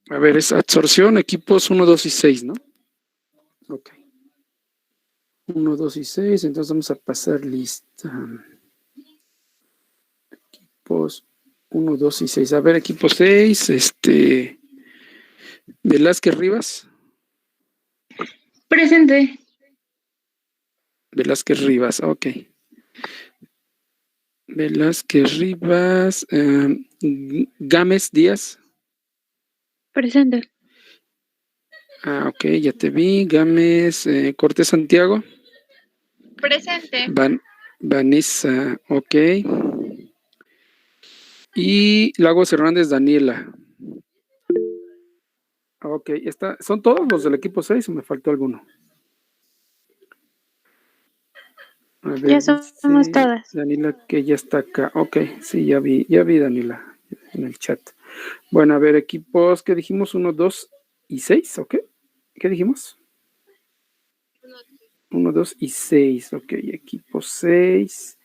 A ver, es absorción, equipos 1, 2 y 6, ¿no? Ok. 1, 2 y 6, entonces vamos a pasar lista. Equipos 1, 2 y 6. A ver, equipo 6, Velázquez Rivas. Presente. Velázquez Rivas, ok. Velázquez Rivas. Gámez Díaz. Presente. Ah, ok, ya te vi. Gámez Cortés Santiago. Presente. Vanessa, ok. Y Lagos Hernández Daniela. Ok, ¿son todos los del equipo 6 o me faltó alguno? A Ya ver, somos dice todas. Daniela que ya está acá. Ok, sí, ya vi Daniela en el chat. Bueno, a ver, equipos, ¿qué dijimos? 1, 2 y 6, ¿ok? ¿Qué dijimos? 1, 2 y 6, ok. Equipo 6,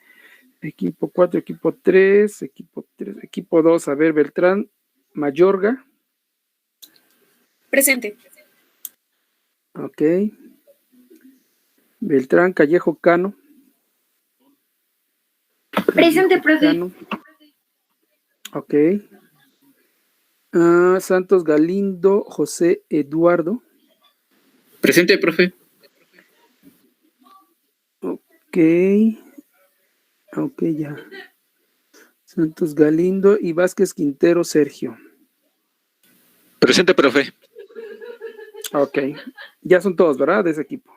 equipo 4, equipo 3, equipo 2, a ver, Beltrán, Mayorga. Presente. Ok. Beltrán, Callejo, Cano. Presente, profe. Cano. Ok. Santos Galindo, José Eduardo. Presente, profe. Ok. Ok, ya. Santos Galindo y Vázquez Quintero, Sergio. Presente, profe. Ok. Ya son todos, ¿verdad? De ese equipo.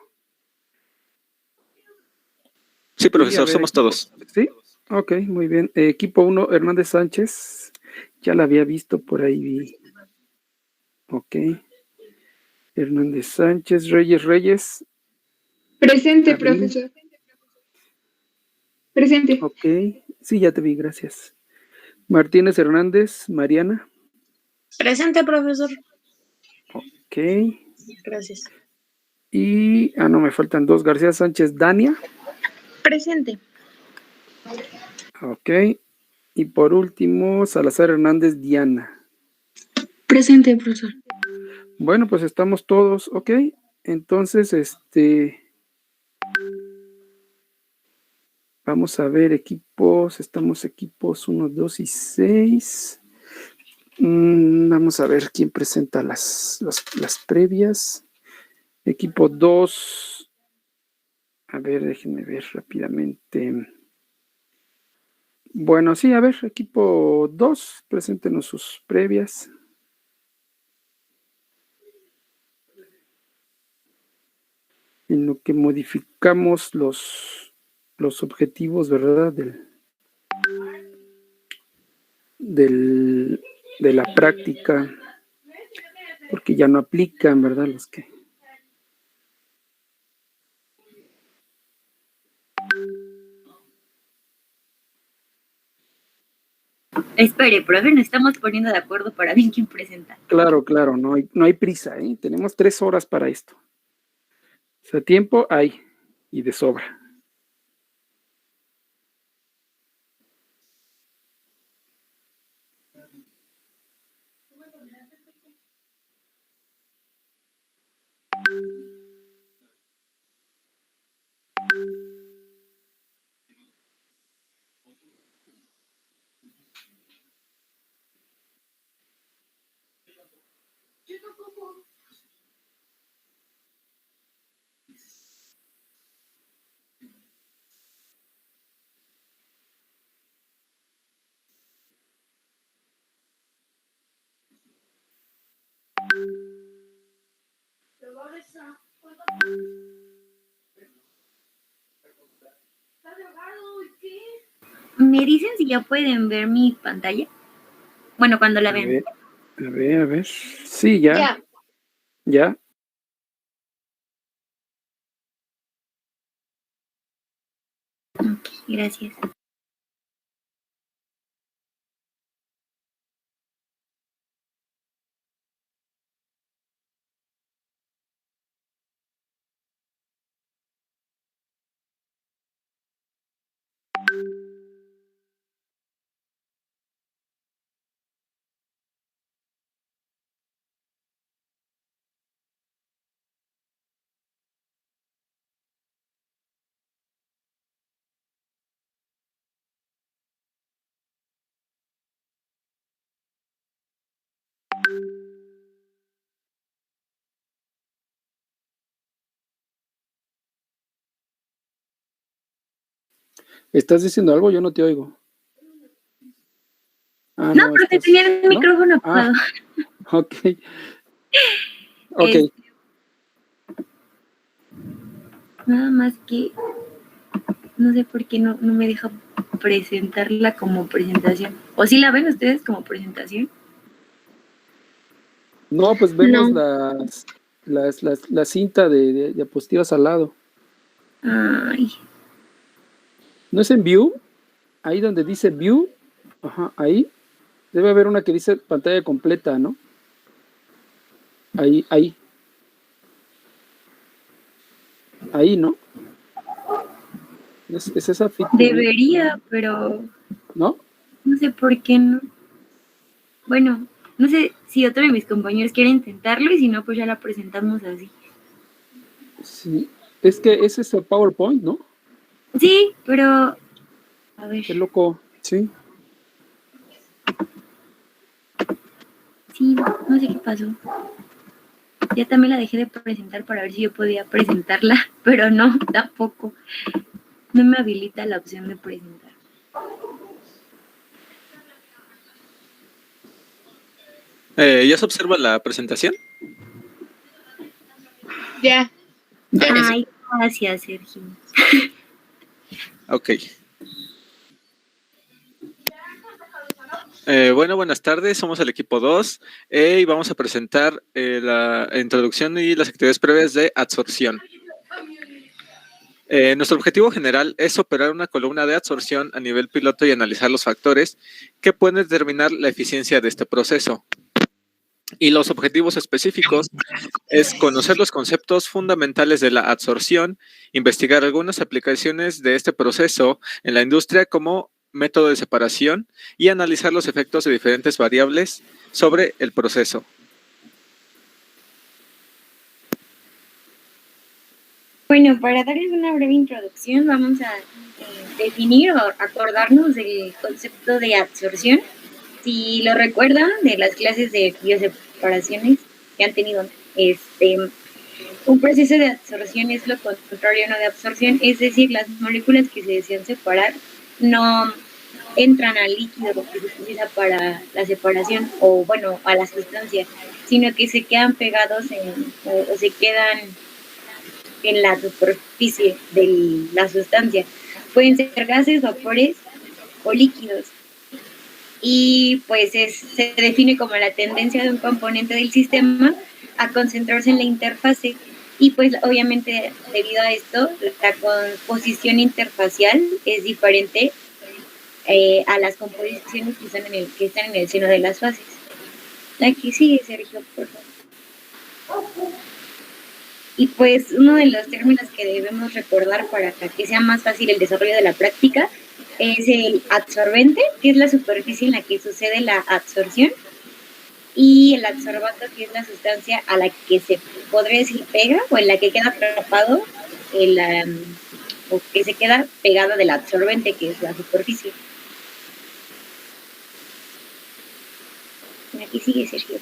Sí, Y profesor, somos todos. Sí, ok, muy bien. Equipo 1, Hernández Sánchez. Ya la había visto por ahí. Ok. Hernández Sánchez, Reyes. Presente, Abril. profesor. Presente. Ok. Sí, ya te vi, gracias. Martínez Hernández, Mariana. Presente, profesor. Ok. Gracias. Y, no, me faltan dos. García Sánchez, Dania. Presente. Ok. Y por último, Salazar Hernández, Diana. Presente, profesor. Bueno, pues estamos todos, ok. Entonces, vamos a ver equipos. Estamos equipos 1, 2 y 6. Vamos a ver quién presenta las previas. Equipo 2. A ver, déjenme ver rápidamente. Bueno, sí, a ver, equipo 2, preséntenos sus previas. En lo que modificamos los objetivos, ¿verdad? De la práctica, porque ya no aplican, ¿verdad? Los que... Espere, profe, nos estamos poniendo de acuerdo para ver quién presenta. Claro, no hay prisa, ¿eh? Tenemos 3 horas para esto. O sea, tiempo hay, y de sobra. ¿Me dicen si ya pueden ver mi pantalla? Bueno, cuando la vean. A ver. Sí, ya. Ya. Ok, gracias. ¿Estás diciendo algo? Yo no te oigo. Ah, No, porque estás... tenía el ¿no? micrófono apagado. Ok. Ok. Nada más que no sé por qué no me deja presentarla como presentación. ¿O sí la ven ustedes como presentación? No, pues vemos No. la cinta de diapositivas al lado. Ay, ¿No es en View? Ahí donde dice View, ajá, ahí debe haber una que dice pantalla completa, ¿no? Ahí, ¿no? Es esa Fit to View, debería, pero ¿no? no sé por qué no. Bueno, no sé si otro de mis compañeros quiere intentarlo y si no, pues ya la presentamos así. Sí, es que ese es el PowerPoint, ¿no? Sí, pero a ver, Qué loco, sí. sí, no sé qué pasó. Ya también la dejé de presentar para ver si yo podía presentarla, pero no, tampoco. No me habilita la opción de presentar. ¿Ya se observa la presentación? Ya. Ay, gracias, Sergio. Ok. Bueno, buenas tardes, somos el equipo 2 y vamos a presentar la introducción y las actividades previas de adsorción. Nuestro objetivo general es operar una columna de adsorción a nivel piloto y analizar los factores que pueden determinar la eficiencia de este proceso. Y los objetivos específicos es conocer los conceptos fundamentales de la adsorción, investigar algunas aplicaciones de este proceso en la industria como método de separación y analizar los efectos de diferentes variables sobre el proceso. Bueno, para darles una breve introducción, vamos a definir o acordarnos del concepto de adsorción. Si lo recuerdan de las clases de bioseparaciones que han tenido, un proceso de adsorción es lo contrario no de absorción, es decir, las moléculas que se desean separar no entran al líquido que se utiliza para la separación o, bueno, a la sustancia, sino que se quedan pegados o se quedan en la superficie de la sustancia. Pueden ser gases, vapores o líquidos. Y pues se define como la tendencia de un componente del sistema a concentrarse en la interfase. Y pues obviamente debido a esto, la composición interfacial es diferente a las composiciones que están en el seno de las fases. Aquí sigue, Sergio, por favor. Y pues uno de los términos que debemos recordar para que sea más fácil el desarrollo de la práctica es el adsorbente, que es la superficie en la que sucede la adsorción, y el adsorbando, que es la sustancia a la que se podría decir pega o en la que queda atrapado o que se queda pegada del absorbente, que es la superficie. Aquí sigue Sergio.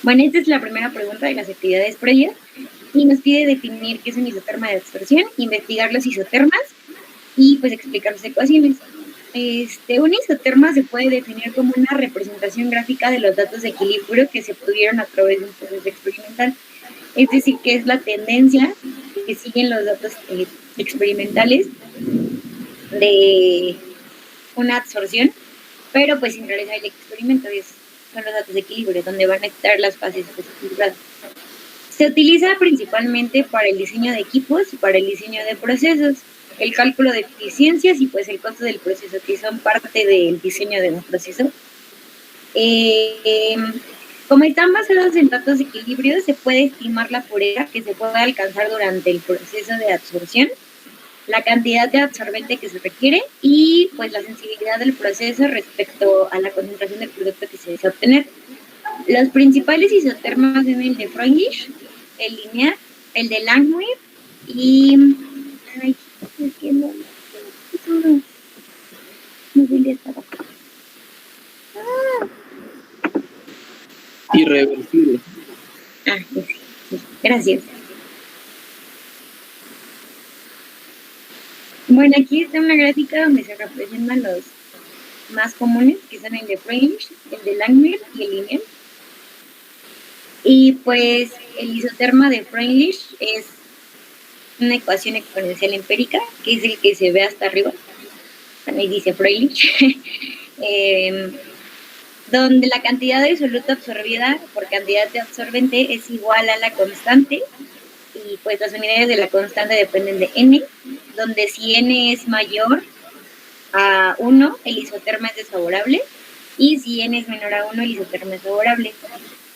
Bueno, esta es la primera pregunta de las actividades previas y nos pide definir qué es un isoterma de adsorción, investigar los isotermas y pues explicar sus ecuaciones. Un isoterma se puede definir como una representación gráfica de los datos de equilibrio que se obtuvieron a través de un proceso experimental. Es decir, que es la tendencia que siguen los datos experimentales de una adsorción, pero pues sin realizar el experimento, son los datos de equilibrio, donde van a estar las fases desequilibradas. Se utiliza principalmente para el diseño de equipos y para el diseño de procesos, el cálculo de eficiencias y pues el costo del proceso, que son parte del diseño de un proceso. Como están basados en datos de equilibrio, se puede estimar la pureza que se puede alcanzar durante el proceso de absorción, la cantidad de absorbente que se requiere y pues la sensibilidad del proceso respecto a la concentración del producto que se desea obtener. Los principales isotermas son el de Freundlich, el lineal, el de Langmuir y... Ay, es que no sé si estaba. Irreversible. Sí, gracias. Bueno, aquí está una gráfica donde se representan los más comunes, que son el de Freundlich, el de Langmuir y el lineal. Y pues el isoterma de Freundlich es una ecuación exponencial empírica, que es el que se ve hasta arriba. Ahí dice Freundlich. Donde la cantidad de soluto absorbida por cantidad de absorbente es igual a la constante, y pues las unidades de la constante dependen de n, donde si n es mayor a 1, el isoterma es desfavorable, y si n es menor a 1, el isoterma es favorable.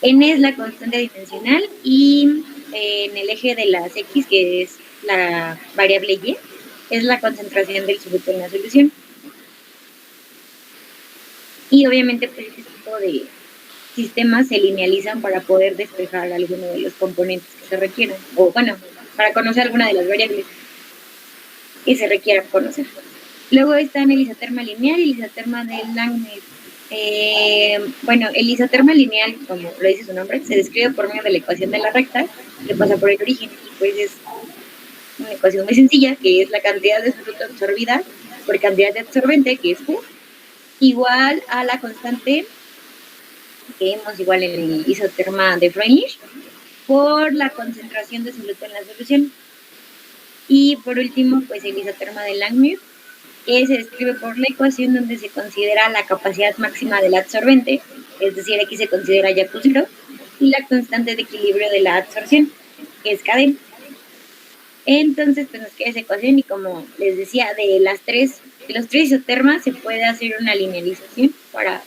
N es la constante dimensional, y en el eje de las x, que es la variable y, es la concentración del soluto en la solución. Y obviamente pues este tipo de sistemas se linealizan para poder despejar alguno de los componentes que se requieran, o bueno, para conocer alguna de las variables que se requieran conocer. Luego están el isoterma lineal y el isoterma de Langmuir. Bueno, el isoterma lineal, como lo dice su nombre, se describe por medio de la ecuación de la recta que pasa por el origen, y pues es una ecuación muy sencilla, que es la cantidad de soluto absorbida por cantidad de absorbente, que es Q, igual a la constante que vemos igual en el isoterma de Freundlich por la concentración de soluto en la solución. Y por último, pues el isoterma de Langmuir, que se describe por la ecuación donde se considera la capacidad máxima del absorbente, es decir, aquí se considera ya Q0, y la constante de equilibrio de la absorción, que es Kd. Entonces, pues nos queda esa ecuación, y como les decía, de los tres isotermas se puede hacer una linealización para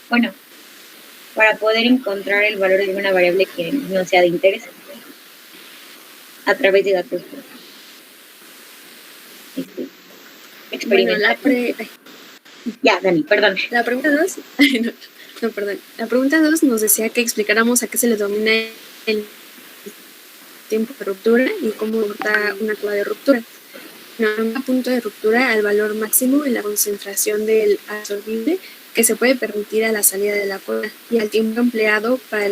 poder encontrar el valor de una variable que no sea de interés a través de datos experimentales. Bueno, Ya, Dani, perdón. la pregunta 2, no, perdón. La pregunta 2 nos decía que explicáramos a qué se le denomina el tiempo de ruptura y cómo da una curva de ruptura. Un punto de ruptura al valor máximo en la concentración del absorbible que se puede permitir a la salida de la curva, y al tiempo empleado para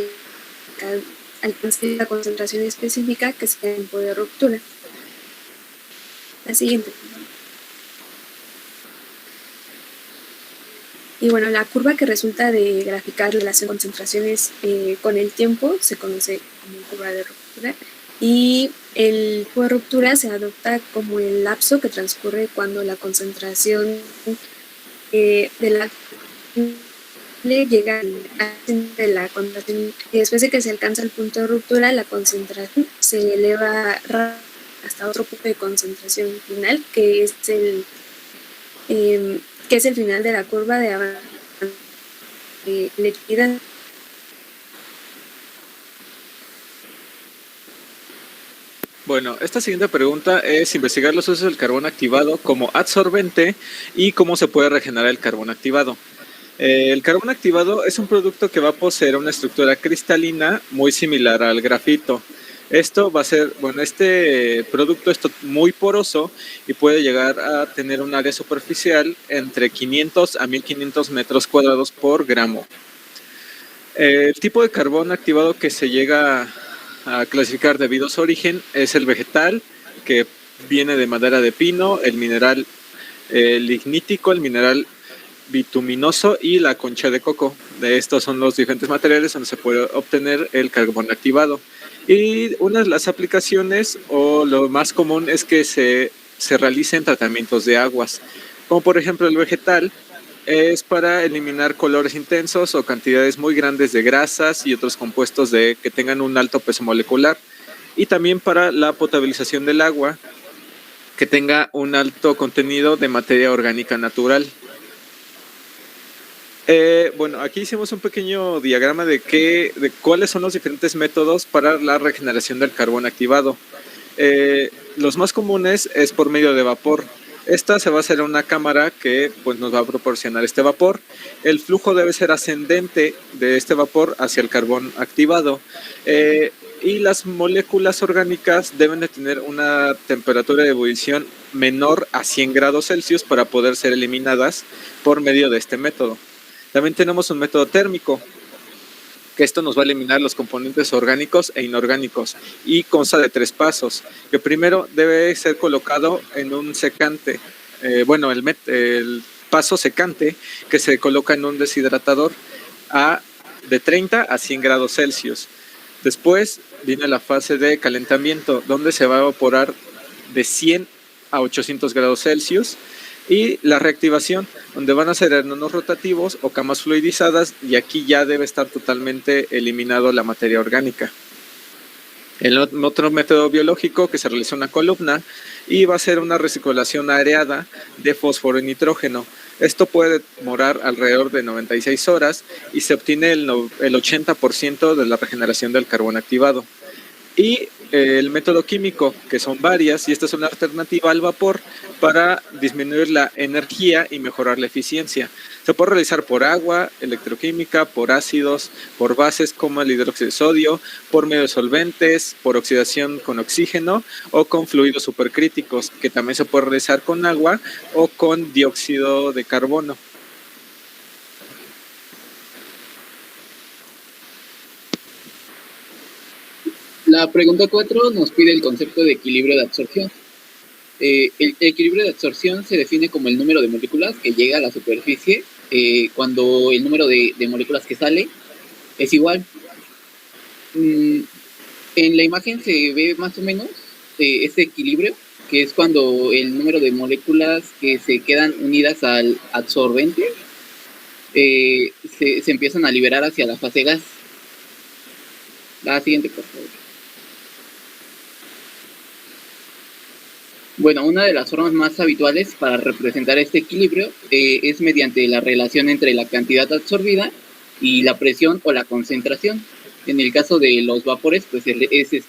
alcanzar la concentración específica que sea el tiempo de ruptura. La siguiente. Y bueno, la curva que resulta de graficar la relación de concentraciones con el tiempo se conoce como curva de ruptura, y el tiempo de ruptura se adopta como el lapso que transcurre cuando la concentración de la llega de la concentración, y después de que se alcanza el punto de ruptura, la concentración se eleva hasta otro punto de concentración final, que es el final de la curva de avance elegida. Bueno, esta siguiente pregunta es investigar los usos del carbón activado como adsorbente y cómo se puede regenerar el carbón activado. El carbón activado es un producto que va a poseer una estructura cristalina muy similar al grafito. Esto va a ser, bueno, este producto es muy poroso y puede llegar a tener un área superficial entre 500 a 1500 metros cuadrados por gramo. El tipo de carbón activado que se llega a clasificar debido a su origen es el vegetal, que viene de madera de pino, el mineral lignítico, el mineral bituminoso y la concha de coco. De estos son los diferentes materiales donde se puede obtener el carbón activado. Y una de las aplicaciones, o lo más común, es que se realicen tratamientos de aguas, como por ejemplo el vegetal es para eliminar colores intensos o cantidades muy grandes de grasas y otros compuestos que tengan un alto peso molecular, y también para la potabilización del agua que tenga un alto contenido de materia orgánica natural. Bueno, aquí hicimos un pequeño diagrama de cuáles son los diferentes métodos para la regeneración del carbón activado. Los más comunes es por medio de vapor. Esta se va a hacer en una cámara que pues, nos va a proporcionar este vapor. El flujo debe ser ascendente de este vapor hacia el carbón activado. Y las moléculas orgánicas deben de tener una temperatura de ebullición menor a 100 grados Celsius para poder ser eliminadas por medio de este método. También tenemos un método térmico, que esto nos va a eliminar los componentes orgánicos e inorgánicos, y consta de 3 pasos. Que primero debe ser colocado en un secante. el paso secante que se coloca en un deshidratador de 30 a 100 grados Celsius. Después viene la fase de calentamiento, donde se va a evaporar de 100 a 800 grados Celsius, y la reactivación, donde van a ser enanos rotativos o camas fluidizadas, y aquí ya debe estar totalmente eliminado la materia orgánica. El otro método biológico que se realiza una columna y va a ser una recirculación areada de fósforo y nitrógeno. Esto puede demorar alrededor de 96 horas y se obtiene el 80% de la regeneración del carbón activado. Y el método químico, que son varias, y esta es una alternativa al vapor para disminuir la energía y mejorar la eficiencia. Se puede realizar por agua, electroquímica, por ácidos, por bases como el hidróxido de sodio, por medio de solventes, por oxidación con oxígeno o con fluidos supercríticos, que también se puede realizar con agua o con dióxido de carbono. La pregunta 4 nos pide el concepto de equilibrio de absorción. El equilibrio de absorción se define como el número de moléculas que llega a la superficie cuando el número de moléculas que sale es igual. En la imagen se ve más o menos este equilibrio, que es cuando el número de moléculas que se quedan unidas al absorbente se empiezan a liberar hacia la fase gas. La siguiente, por favor. Bueno, una de las formas más habituales para representar este equilibrio es mediante la relación entre la cantidad absorbida y la presión o la concentración. En el caso de los vapores, pues es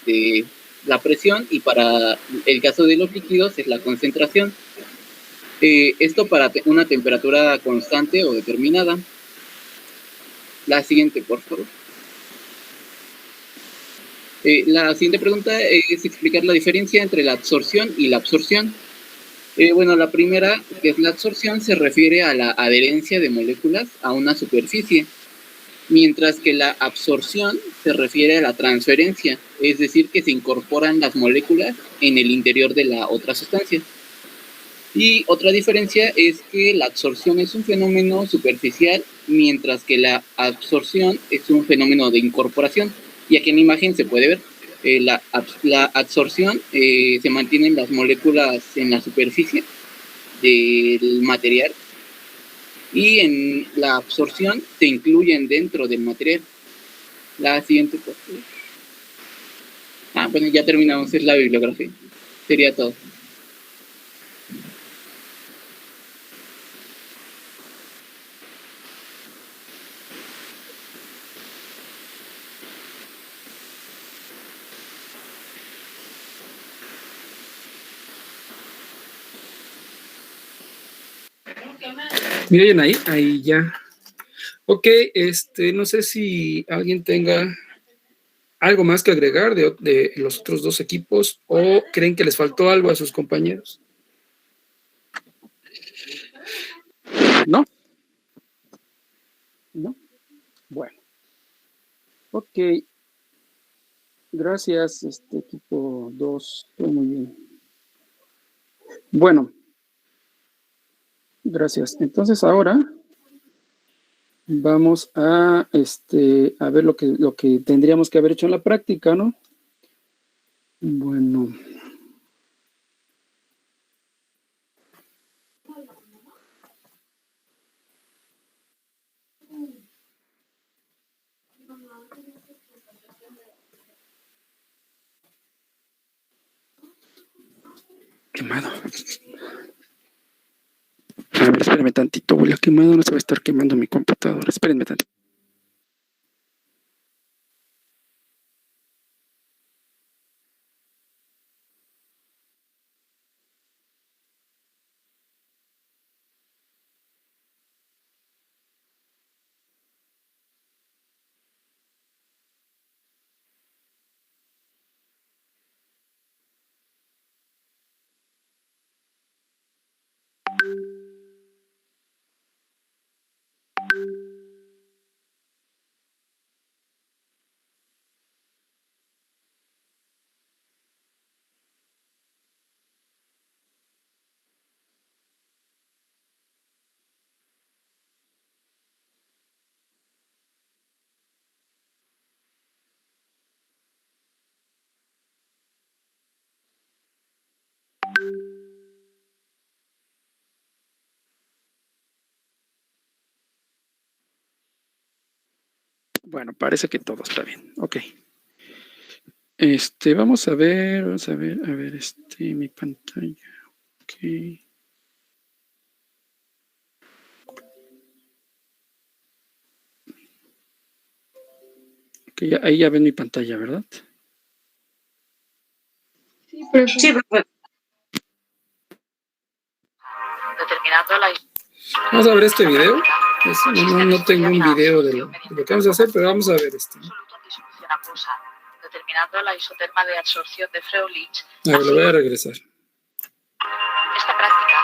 la presión, y para el caso de los líquidos es la concentración. Esto para una temperatura constante o determinada. La siguiente, por favor. La siguiente pregunta es explicar la diferencia entre la absorción y la absorción. Bueno, la primera, que es la absorción, se refiere a la adherencia de moléculas a una superficie, mientras que la absorción se refiere a la transferencia, es decir, que se incorporan las moléculas en el interior de la otra sustancia. Y otra diferencia es que la absorción es un fenómeno superficial, mientras que la absorción es un fenómeno de incorporación. Y aquí en la imagen se puede ver, la absorción se mantienen las moléculas en la superficie del material, y en la absorción se incluyen dentro del material. La siguiente, por favor. Bueno, ya terminamos, es la bibliografía. Sería todo. Miren ahí ya. Ok, no sé si alguien tenga algo más que agregar de los otros dos equipos, o creen que les faltó algo a sus compañeros. ¿No? ¿No? Bueno. Ok. Gracias, equipo 2. Todo muy bien. Bueno. Gracias. Entonces ahora vamos a ver lo que tendríamos que haber hecho en la práctica, ¿no? Bueno. Quemado. A ver, espérenme tantito, huele a quemado, no se va a estar quemando mi computadora. Espérenme tantito. Bueno, parece que todo está bien. Ok. Vamos a ver, mi pantalla. Ok. Ok, ahí ya ven mi pantalla, ¿verdad? Sí, profe. Sí, profe. Determinando la Vamos a ver este video. No tengo un video de lo que vamos a hacer, pero vamos a ver esto. soluto en disolución acuosa, determinando la isoterma de absorción de Freulich. A ver, lo voy a regresar. Esta práctica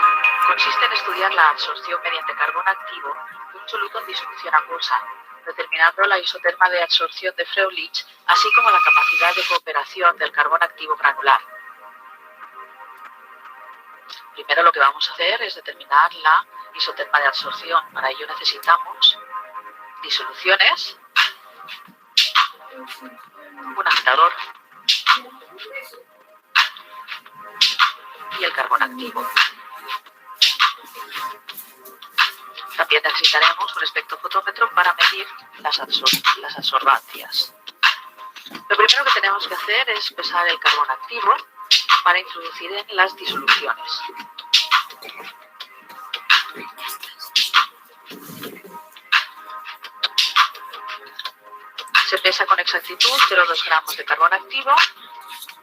consiste en estudiar la absorción mediante carbón activo de un soluto en disolución acuosa, determinando la isoterma de absorción de Freulich, así como la capacidad de cooperación del carbón activo granular. Primero lo que vamos a hacer es determinar la isoterma de absorción. Para ello necesitamos disoluciones, un agitador y el carbón activo. También necesitaremos un espectrofotómetro para medir las absorbancias. Lo primero que tenemos que hacer es pesar el carbón activo para introducir en las disoluciones. Se pesa con exactitud 0,2 gramos de carbón activo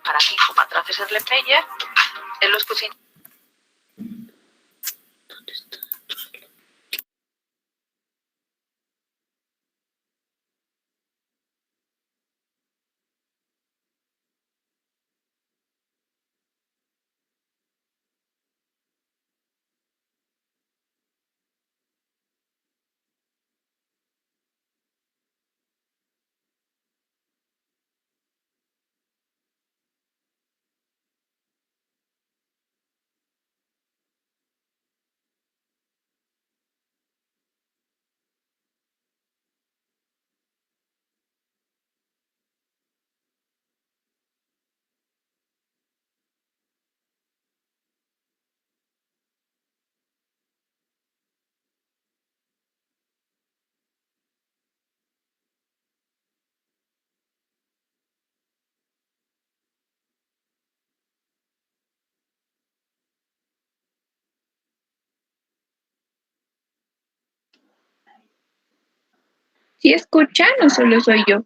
para 5 matraces Erlenmeyer en los que se ¿Sí escuchan o solo soy yo?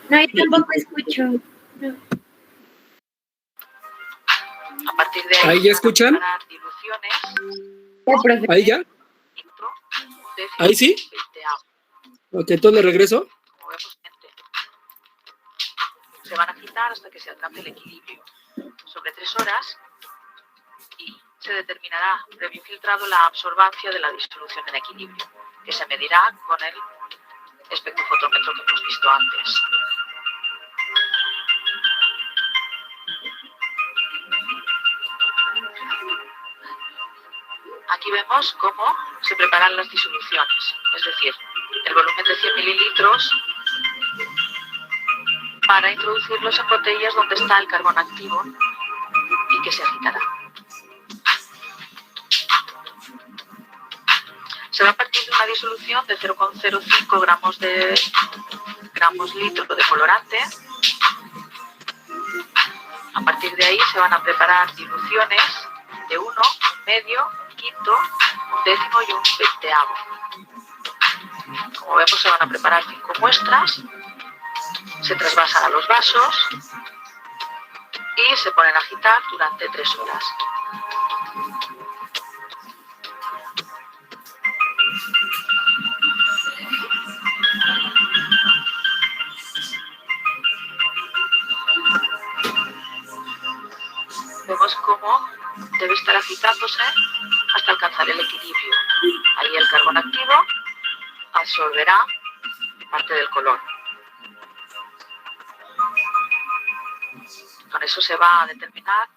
No, yo tampoco escucho. a partir de ahí ¿Ahí ya escuchan? preparar diluciones, Oh, profe. ¿Ahí ya? litro, un décimo, ¿Ahí sí? 20avo. Ok, entonces le regreso. Como vemos, se van a agitar hasta que se alcance el equilibrio. Sobre 3 horas y se determinará previo filtrado la absorbancia de la disolución en equilibrio, que se medirá con el espectrofotómetro que hemos visto antes. Aquí vemos cómo se preparan las disoluciones, es decir, el volumen de 100 mililitros para introducirlos en botellas donde está el carbón activo y que se agitará. Se va a partir de una disolución de 0,05 gramos litro de colorante. A partir de ahí se van a preparar diluciones de 1, medio, quinto, un décimo y un 20avo. Como vemos, se van a preparar 5 muestras, se trasvasan a los vasos y se ponen a agitar durante 3 horas. Vemos cómo debe estar agitándose hasta alcanzar el equilibrio. Ahí el carbón activo absorberá parte del color. Con eso se va a determinar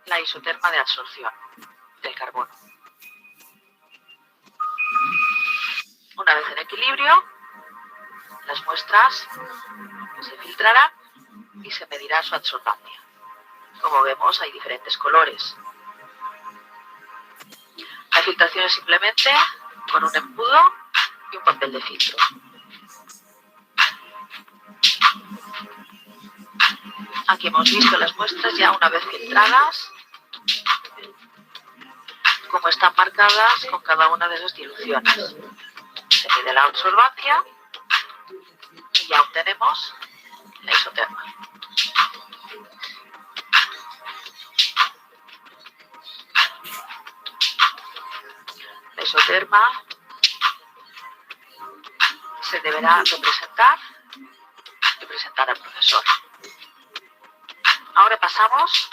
la isoterma de absorción del carbono. Una vez en equilibrio, las muestras se filtrarán y se medirá su absorbancia. Como vemos, hay diferentes colores. La filtración es simplemente con un embudo y un papel de filtro. Aquí hemos visto las muestras ya una vez filtradas, como están marcadas con cada una de esas diluciones. Se mide la absorbancia y ya obtenemos la isoterma. La isoterma se deberá representar y presentar al profesor. Ahora pasamos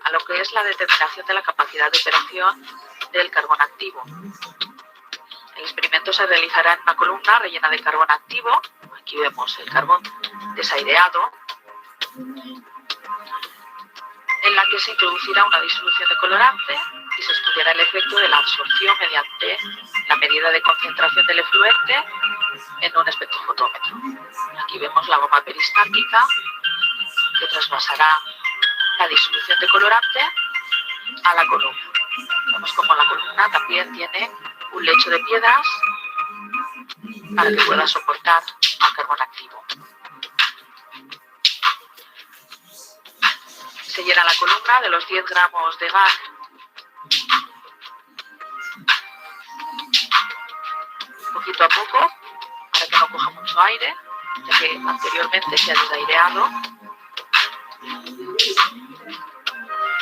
a lo que es la determinación de la capacidad de operación del carbón activo. El experimento se realizará en una columna rellena de carbón activo. Aquí vemos el carbón desaireado, en la que se introducirá una disolución de colorante y se estudiará el efecto de la absorción mediante la medida de concentración del efluente en un espectrofotómetro. Aquí vemos la bomba peristáltica que trasvasará la disolución de colorante a la columna. Vemos como la columna también tiene un lecho de piedras para que pueda soportar al carbón activo. Se llena la columna de los 10 gramos de gas poquito a poco para que no coja mucho aire, ya que anteriormente se ha desaireado.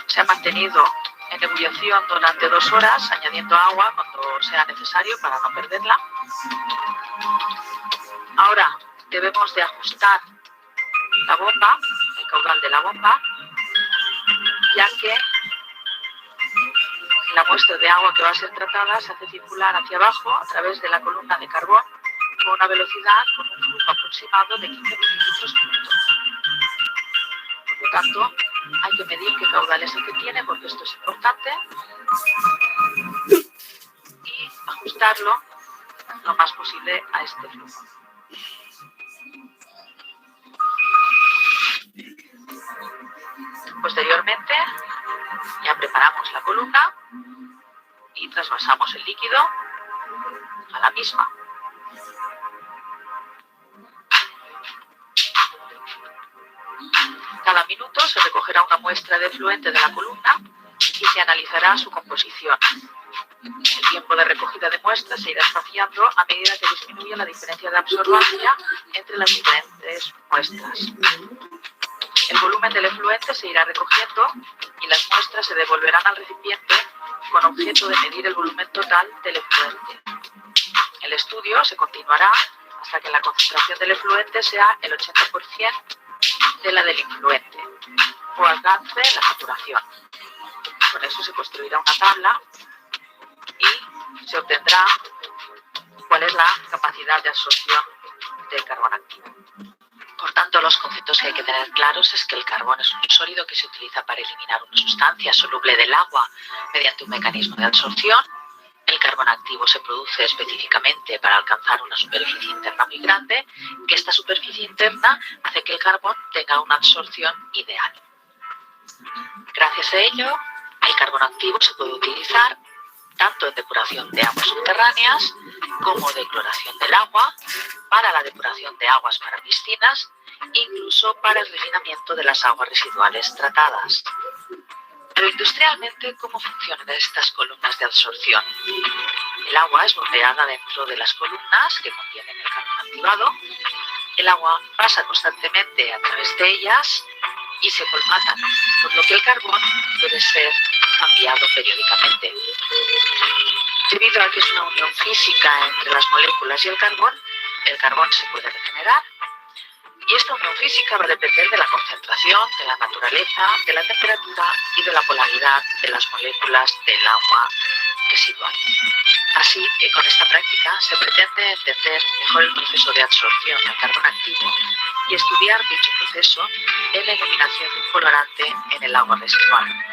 Se ha mantenido en ebullición durante 2 horas, añadiendo agua cuando sea necesario para no perderla. Ahora debemos de ajustar la bomba, el caudal de la bomba, ya que la muestra de agua que va a ser tratada se hace circular hacia abajo a través de la columna de carbón con una velocidad, con un flujo aproximado de 15 mililitros minutos. Por lo tanto, hay que medir qué caudal es el que tiene, porque esto es importante, y ajustarlo lo más posible a este flujo. Posteriormente, ya preparamos la columna y trasvasamos el líquido a la misma. Cada minuto se recogerá una muestra de efluente de la columna y se analizará su composición. El tiempo de recogida de muestras se irá espaciando a medida que disminuye la diferencia de absorbancia entre las diferentes muestras. El volumen del efluente se irá recogiendo y las muestras se devolverán al recipiente con objeto de medir el volumen total del efluente. El estudio se continuará hasta que la concentración del efluente sea el 80% de la del influente o alcance la saturación. Con eso se construirá una tabla y se obtendrá cuál es la capacidad de absorción del carbón activo. Por tanto, los conceptos que hay que tener claros es que el carbón es un sólido que se utiliza para eliminar una sustancia soluble del agua mediante un mecanismo de absorción. El carbón activo se produce específicamente para alcanzar una superficie interna muy grande, que esta superficie interna hace que el carbón tenga una absorción ideal. Gracias a ello, el carbón activo se puede utilizar tanto en depuración de aguas subterráneas como de cloración del agua, para la depuración de aguas para piscinas, incluso para el refinamiento de las aguas residuales tratadas. Pero industrialmente, ¿cómo funcionan estas columnas de absorción? El agua es bombeada dentro de las columnas que contienen el carbón activado. El agua pasa constantemente a través de ellas y se colmatan, por lo que el carbón debe ser cambiado periódicamente. Debido a que es una unión física entre las moléculas y el carbón se puede regenerar. Y esta unión física va a depender de la concentración, de la naturaleza, de la temperatura y de la polaridad de las moléculas del agua residual. Así que con esta práctica se pretende entender mejor el proceso de absorción del carbón activo y estudiar dicho proceso en la eliminación de un colorante en el agua residual.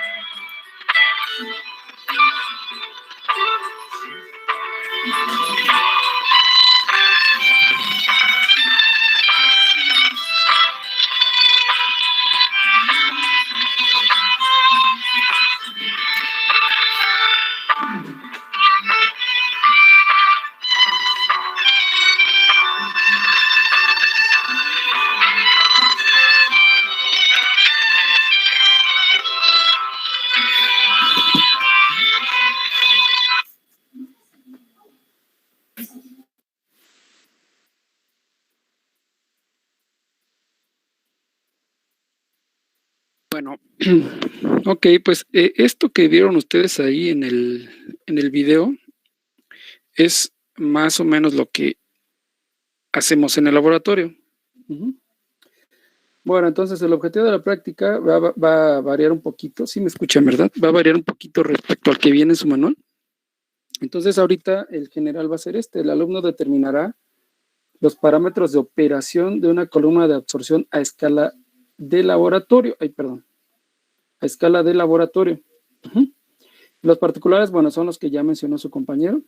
Bueno, ok, pues esto que vieron ustedes ahí en el video es más o menos lo que hacemos en el laboratorio. Ujú. Bueno, entonces el objetivo de la práctica va a variar un poquito, sí me escuchan, ¿verdad? Va a variar un poquito respecto al que viene en su manual. Entonces ahorita el general va a ser el alumno determinará los parámetros de operación de una columna de absorción a escala de laboratorio, a escala de laboratorio. Ujú. Los particulares, bueno, son los que ya mencionó su compañero.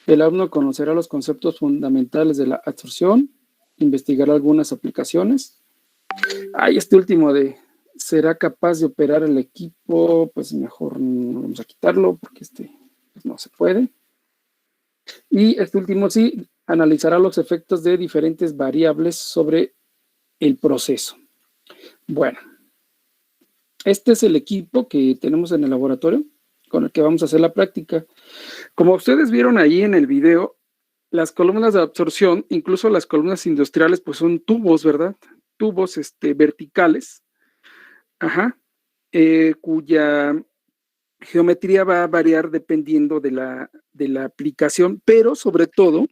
El alumno conocerá los conceptos fundamentales de la absorción, investigará algunas aplicaciones. Este último ¿será capaz de operar el equipo? Pues mejor no vamos a quitarlo porque pues no se puede. Y este último sí, analizará los efectos de diferentes variables sobre el proceso. Bueno, este es el equipo que tenemos en el laboratorio con el que vamos a hacer la práctica. Como ustedes vieron ahí en el video, las columnas de absorción, incluso las columnas industriales, pues son tubos, ¿verdad? Tubos verticales, cuya geometría va a variar dependiendo de la aplicación, pero sobre todo,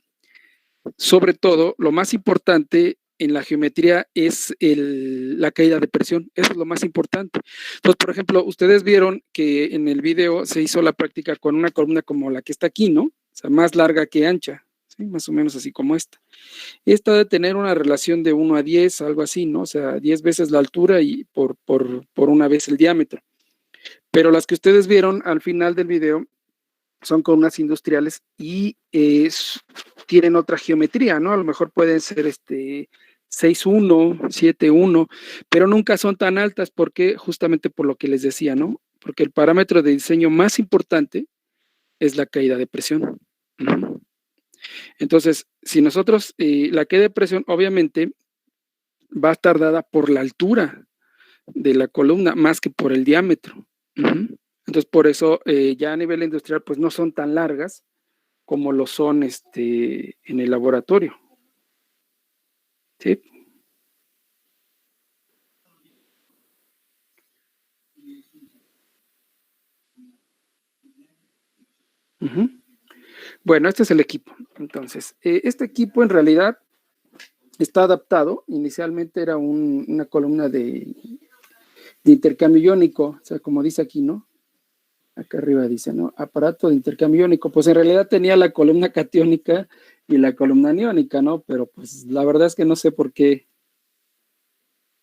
lo más importante en la geometría es la caída de presión. Eso es lo más importante. Entonces, por ejemplo, ustedes vieron que en el video se hizo la práctica con una columna como la que está aquí, ¿no? O sea, más larga que ancha, ¿sí? Más o menos así como esta. Esta debe tener una relación de 1 a 10, algo así, ¿no? O sea, 10 veces la altura y por una vez el diámetro. Pero las que ustedes vieron al final del video son columnas industriales y tienen otra geometría, ¿no? A lo mejor pueden ser 6-1, 7-1, pero nunca son tan altas porque justamente por lo que les decía, ¿no? Porque el parámetro de diseño más importante es la caída de presión. Entonces, si nosotros, la caída de presión obviamente va a estar dada por la altura de la columna más que por el diámetro. Entonces, por eso ya a nivel industrial, pues no son tan largas como lo son en el laboratorio. ¿Sí? Bueno, este es el equipo. Entonces, este equipo en realidad está adaptado. Inicialmente era una columna de intercambio iónico, o sea, como dice aquí, ¿no? Acá arriba dice, ¿no? Aparato de intercambio iónico. Pues en realidad tenía la columna catiónica y la columna aniónica, ¿no? Pero pues la verdad es que no sé por qué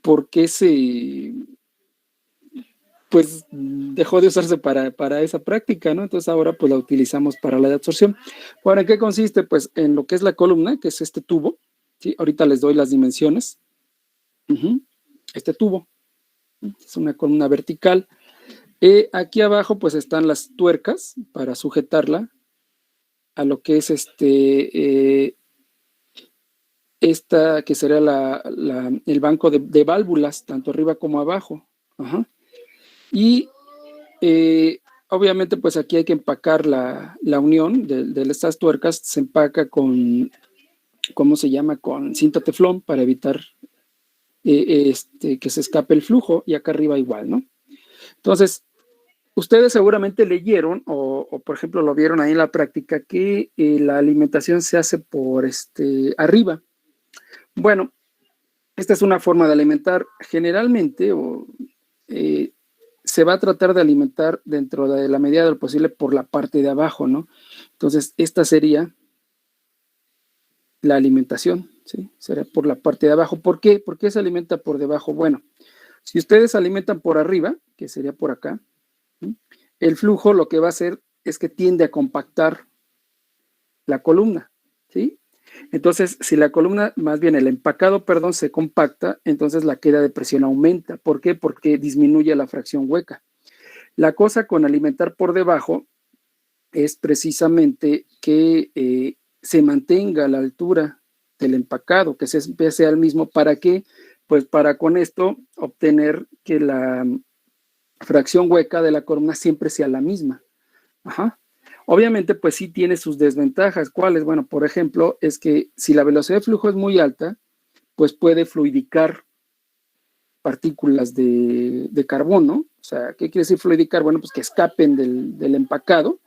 pues dejó de usarse para esa práctica, ¿no? Entonces ahora pues la utilizamos para la de absorción. Bueno, ¿en qué consiste? Pues en lo que es la columna, que es este tubo, ¿sí? Ahorita les doy las dimensiones. Este tubo es una columna vertical. Aquí abajo pues están las tuercas para sujetarla a lo que es esta que sería el banco de válvulas, tanto arriba como abajo. Y obviamente pues aquí hay que empacar la unión de estas tuercas. Se empaca con, ¿cómo se llama? Con cinta teflón para evitar que se escape el flujo, y acá arriba igual, ¿no? Entonces, ustedes seguramente leyeron o por ejemplo lo vieron ahí en la práctica que la alimentación se hace por arriba. Bueno, esta es una forma de alimentar. Generalmente se va a tratar de alimentar dentro de la medida de lo posible por la parte de abajo, ¿no? Entonces, esta sería la alimentación, ¿sí? Sería por la parte de abajo. ¿Por qué? ¿Por qué se alimenta por debajo? Bueno, si ustedes alimentan por arriba, que sería por acá, ¿sí? El flujo lo que va a hacer es que tiende a compactar la columna, ¿sí? Entonces, si la columna, más bien el empacado, perdón, se compacta, entonces la caída de presión aumenta. ¿Por qué? Porque disminuye la fracción hueca. La cosa con alimentar por debajo es precisamente que se mantenga la altura del empacado, que sea el mismo. ¿Para qué? Pues para con esto obtener que la fracción hueca de la columna siempre sea la misma. Obviamente, pues sí tiene sus desventajas. ¿Cuáles? Bueno, por ejemplo, es que si la velocidad de flujo es muy alta, pues puede fluidicar partículas de carbono. O sea, ¿qué quiere decir fluidicar? Bueno, pues que escapen del empacado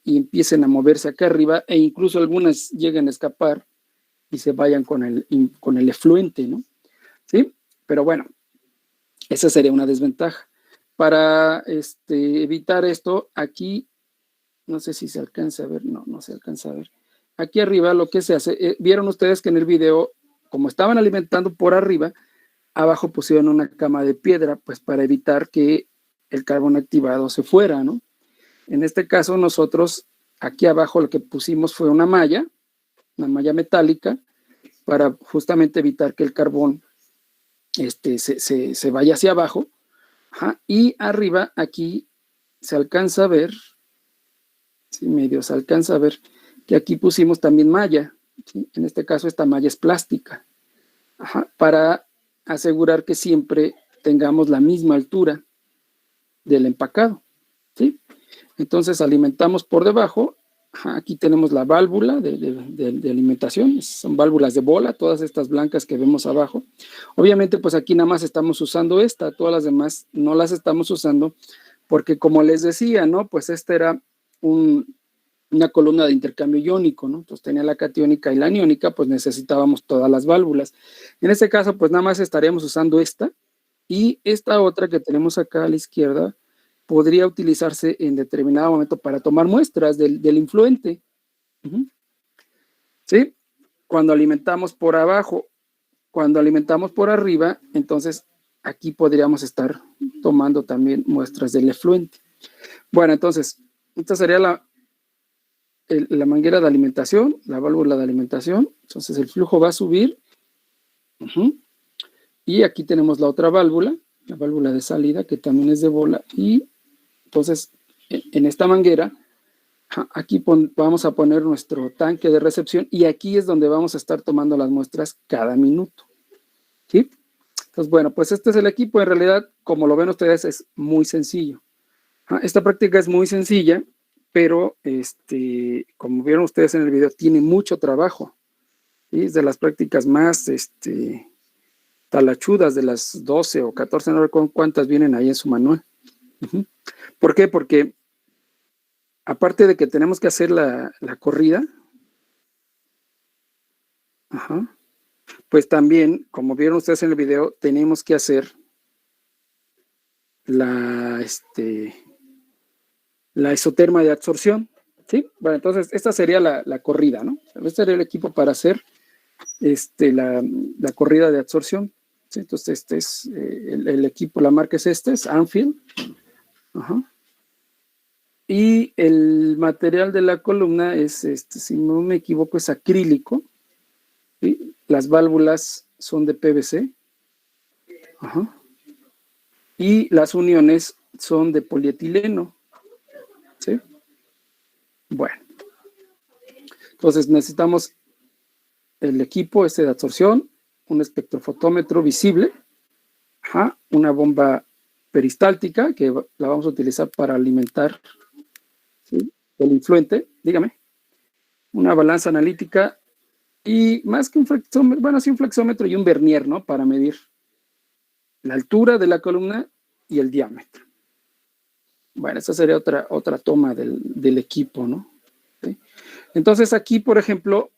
y empiecen a moverse acá arriba, e incluso algunas lleguen a escapar y se vayan con el efluente, ¿no? ¿Sí? Pero bueno, esa sería una desventaja. Para evitar esto, aquí, no sé si se alcanza a ver, no se alcanza a ver. Aquí arriba lo que se hace, vieron ustedes que en el video, como estaban alimentando por arriba, abajo pusieron una cama de piedra, pues para evitar que el carbón activado se fuera, ¿no? En este caso nosotros, aquí abajo lo que pusimos fue una malla metálica, para justamente evitar que el carbón se vaya hacia abajo. Y arriba, aquí se alcanza a ver, sí, medio se alcanza a ver, que aquí pusimos también malla, ¿sí? En este caso esta malla es plástica, para asegurar que siempre tengamos la misma altura del empacado, ¿sí? Entonces alimentamos por debajo. Aquí tenemos la válvula de alimentación, son válvulas de bola, todas estas blancas que vemos abajo. Obviamente, pues aquí nada más estamos usando esta, todas las demás no las estamos usando, porque como les decía, ¿no? Pues esta era una columna de intercambio iónico, ¿no? Entonces tenía la catiónica y la aniónica, pues necesitábamos todas las válvulas. En este caso, pues nada más estaríamos usando esta, y esta otra que tenemos acá a la izquierda podría utilizarse en determinado momento para tomar muestras del influente. ¿Sí? Cuando alimentamos por abajo, cuando alimentamos por arriba, entonces aquí podríamos estar tomando también muestras del efluente. Bueno, entonces, esta sería la manguera de alimentación, la válvula de alimentación. Entonces el flujo va a subir. Y aquí tenemos la otra válvula, la válvula de salida, que también es de bola. Y entonces, en esta manguera, aquí vamos a poner nuestro tanque de recepción, y aquí es donde vamos a estar tomando las muestras cada minuto. ¿Sí? Entonces, bueno, pues este es el equipo. En realidad, como lo ven ustedes, es muy sencillo. Esta práctica es muy sencilla, pero como vieron ustedes en el video, tiene mucho trabajo. ¿Sí? Es de las prácticas más talachudas, de las 12 o 14, no recuerdo cuántas vienen ahí en su manual. ¿Por qué? Porque aparte de que tenemos que hacer la corrida, pues también, como vieron ustedes en el video, tenemos que hacer la isoterma de absorción, ¿sí? Bueno, entonces esta sería la corrida, ¿no? Este sería el equipo para hacer la corrida de absorción, ¿sí? Entonces este es el equipo, la marca es Anfield. Y el material de la columna es, si no me equivoco, es acrílico. ¿Sí? Las válvulas son de PVC. Y las uniones son de polietileno. ¿Sí? Bueno. Entonces necesitamos el equipo de absorción, un espectrofotómetro visible, una bomba peristáltica que la vamos a utilizar para alimentar, ¿sí?, el influente, dígame, una balanza analítica y más que un flexómetro, bueno, sí, un flexómetro y un vernier, ¿no?, para medir la altura de la columna y el diámetro. Bueno, esa sería otra toma del equipo, ¿no? ¿Sí? Entonces aquí, por ejemplo,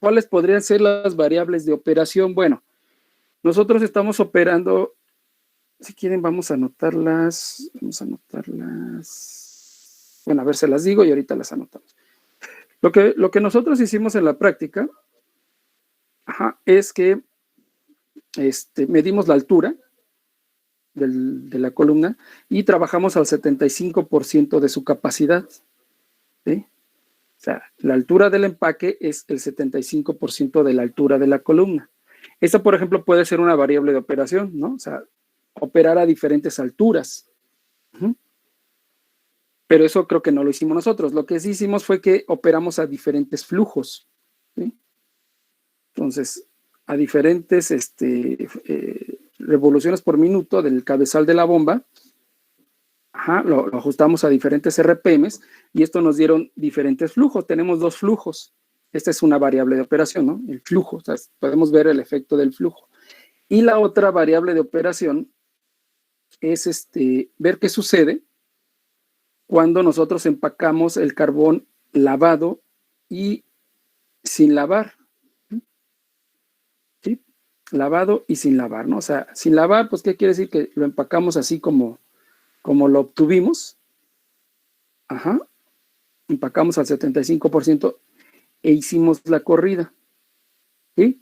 ¿cuáles podrían ser las variables de operación? Bueno, nosotros estamos operando. Si quieren, vamos a anotarlas. Bueno, a ver, se las digo y ahorita las anotamos. Lo que nosotros hicimos en la práctica es que medimos la altura de la columna y trabajamos al 75% de su capacidad. ¿Sí? O sea, la altura del empaque es el 75% de la altura de la columna. Esta, por ejemplo, puede ser una variable de operación, ¿no? O sea, operar a diferentes alturas. Pero eso creo que no lo hicimos nosotros. Lo que sí hicimos fue que operamos a diferentes flujos. ¿Sí? Entonces, a diferentes revoluciones por minuto del cabezal de la bomba, lo ajustamos a diferentes RPMs y esto nos dieron diferentes flujos. Tenemos 2 flujos. Esta es una variable de operación, ¿no? El flujo, o sea, podemos ver el efecto del flujo. Y la otra variable de operación es ver qué sucede cuando nosotros empacamos el carbón lavado y sin lavar. ¿Sí? Lavado y sin lavar, ¿no? O sea, sin lavar, pues, ¿qué quiere decir? Que lo empacamos así como lo obtuvimos. Ajá. Empacamos al 75% e hicimos la corrida. ¿Sí?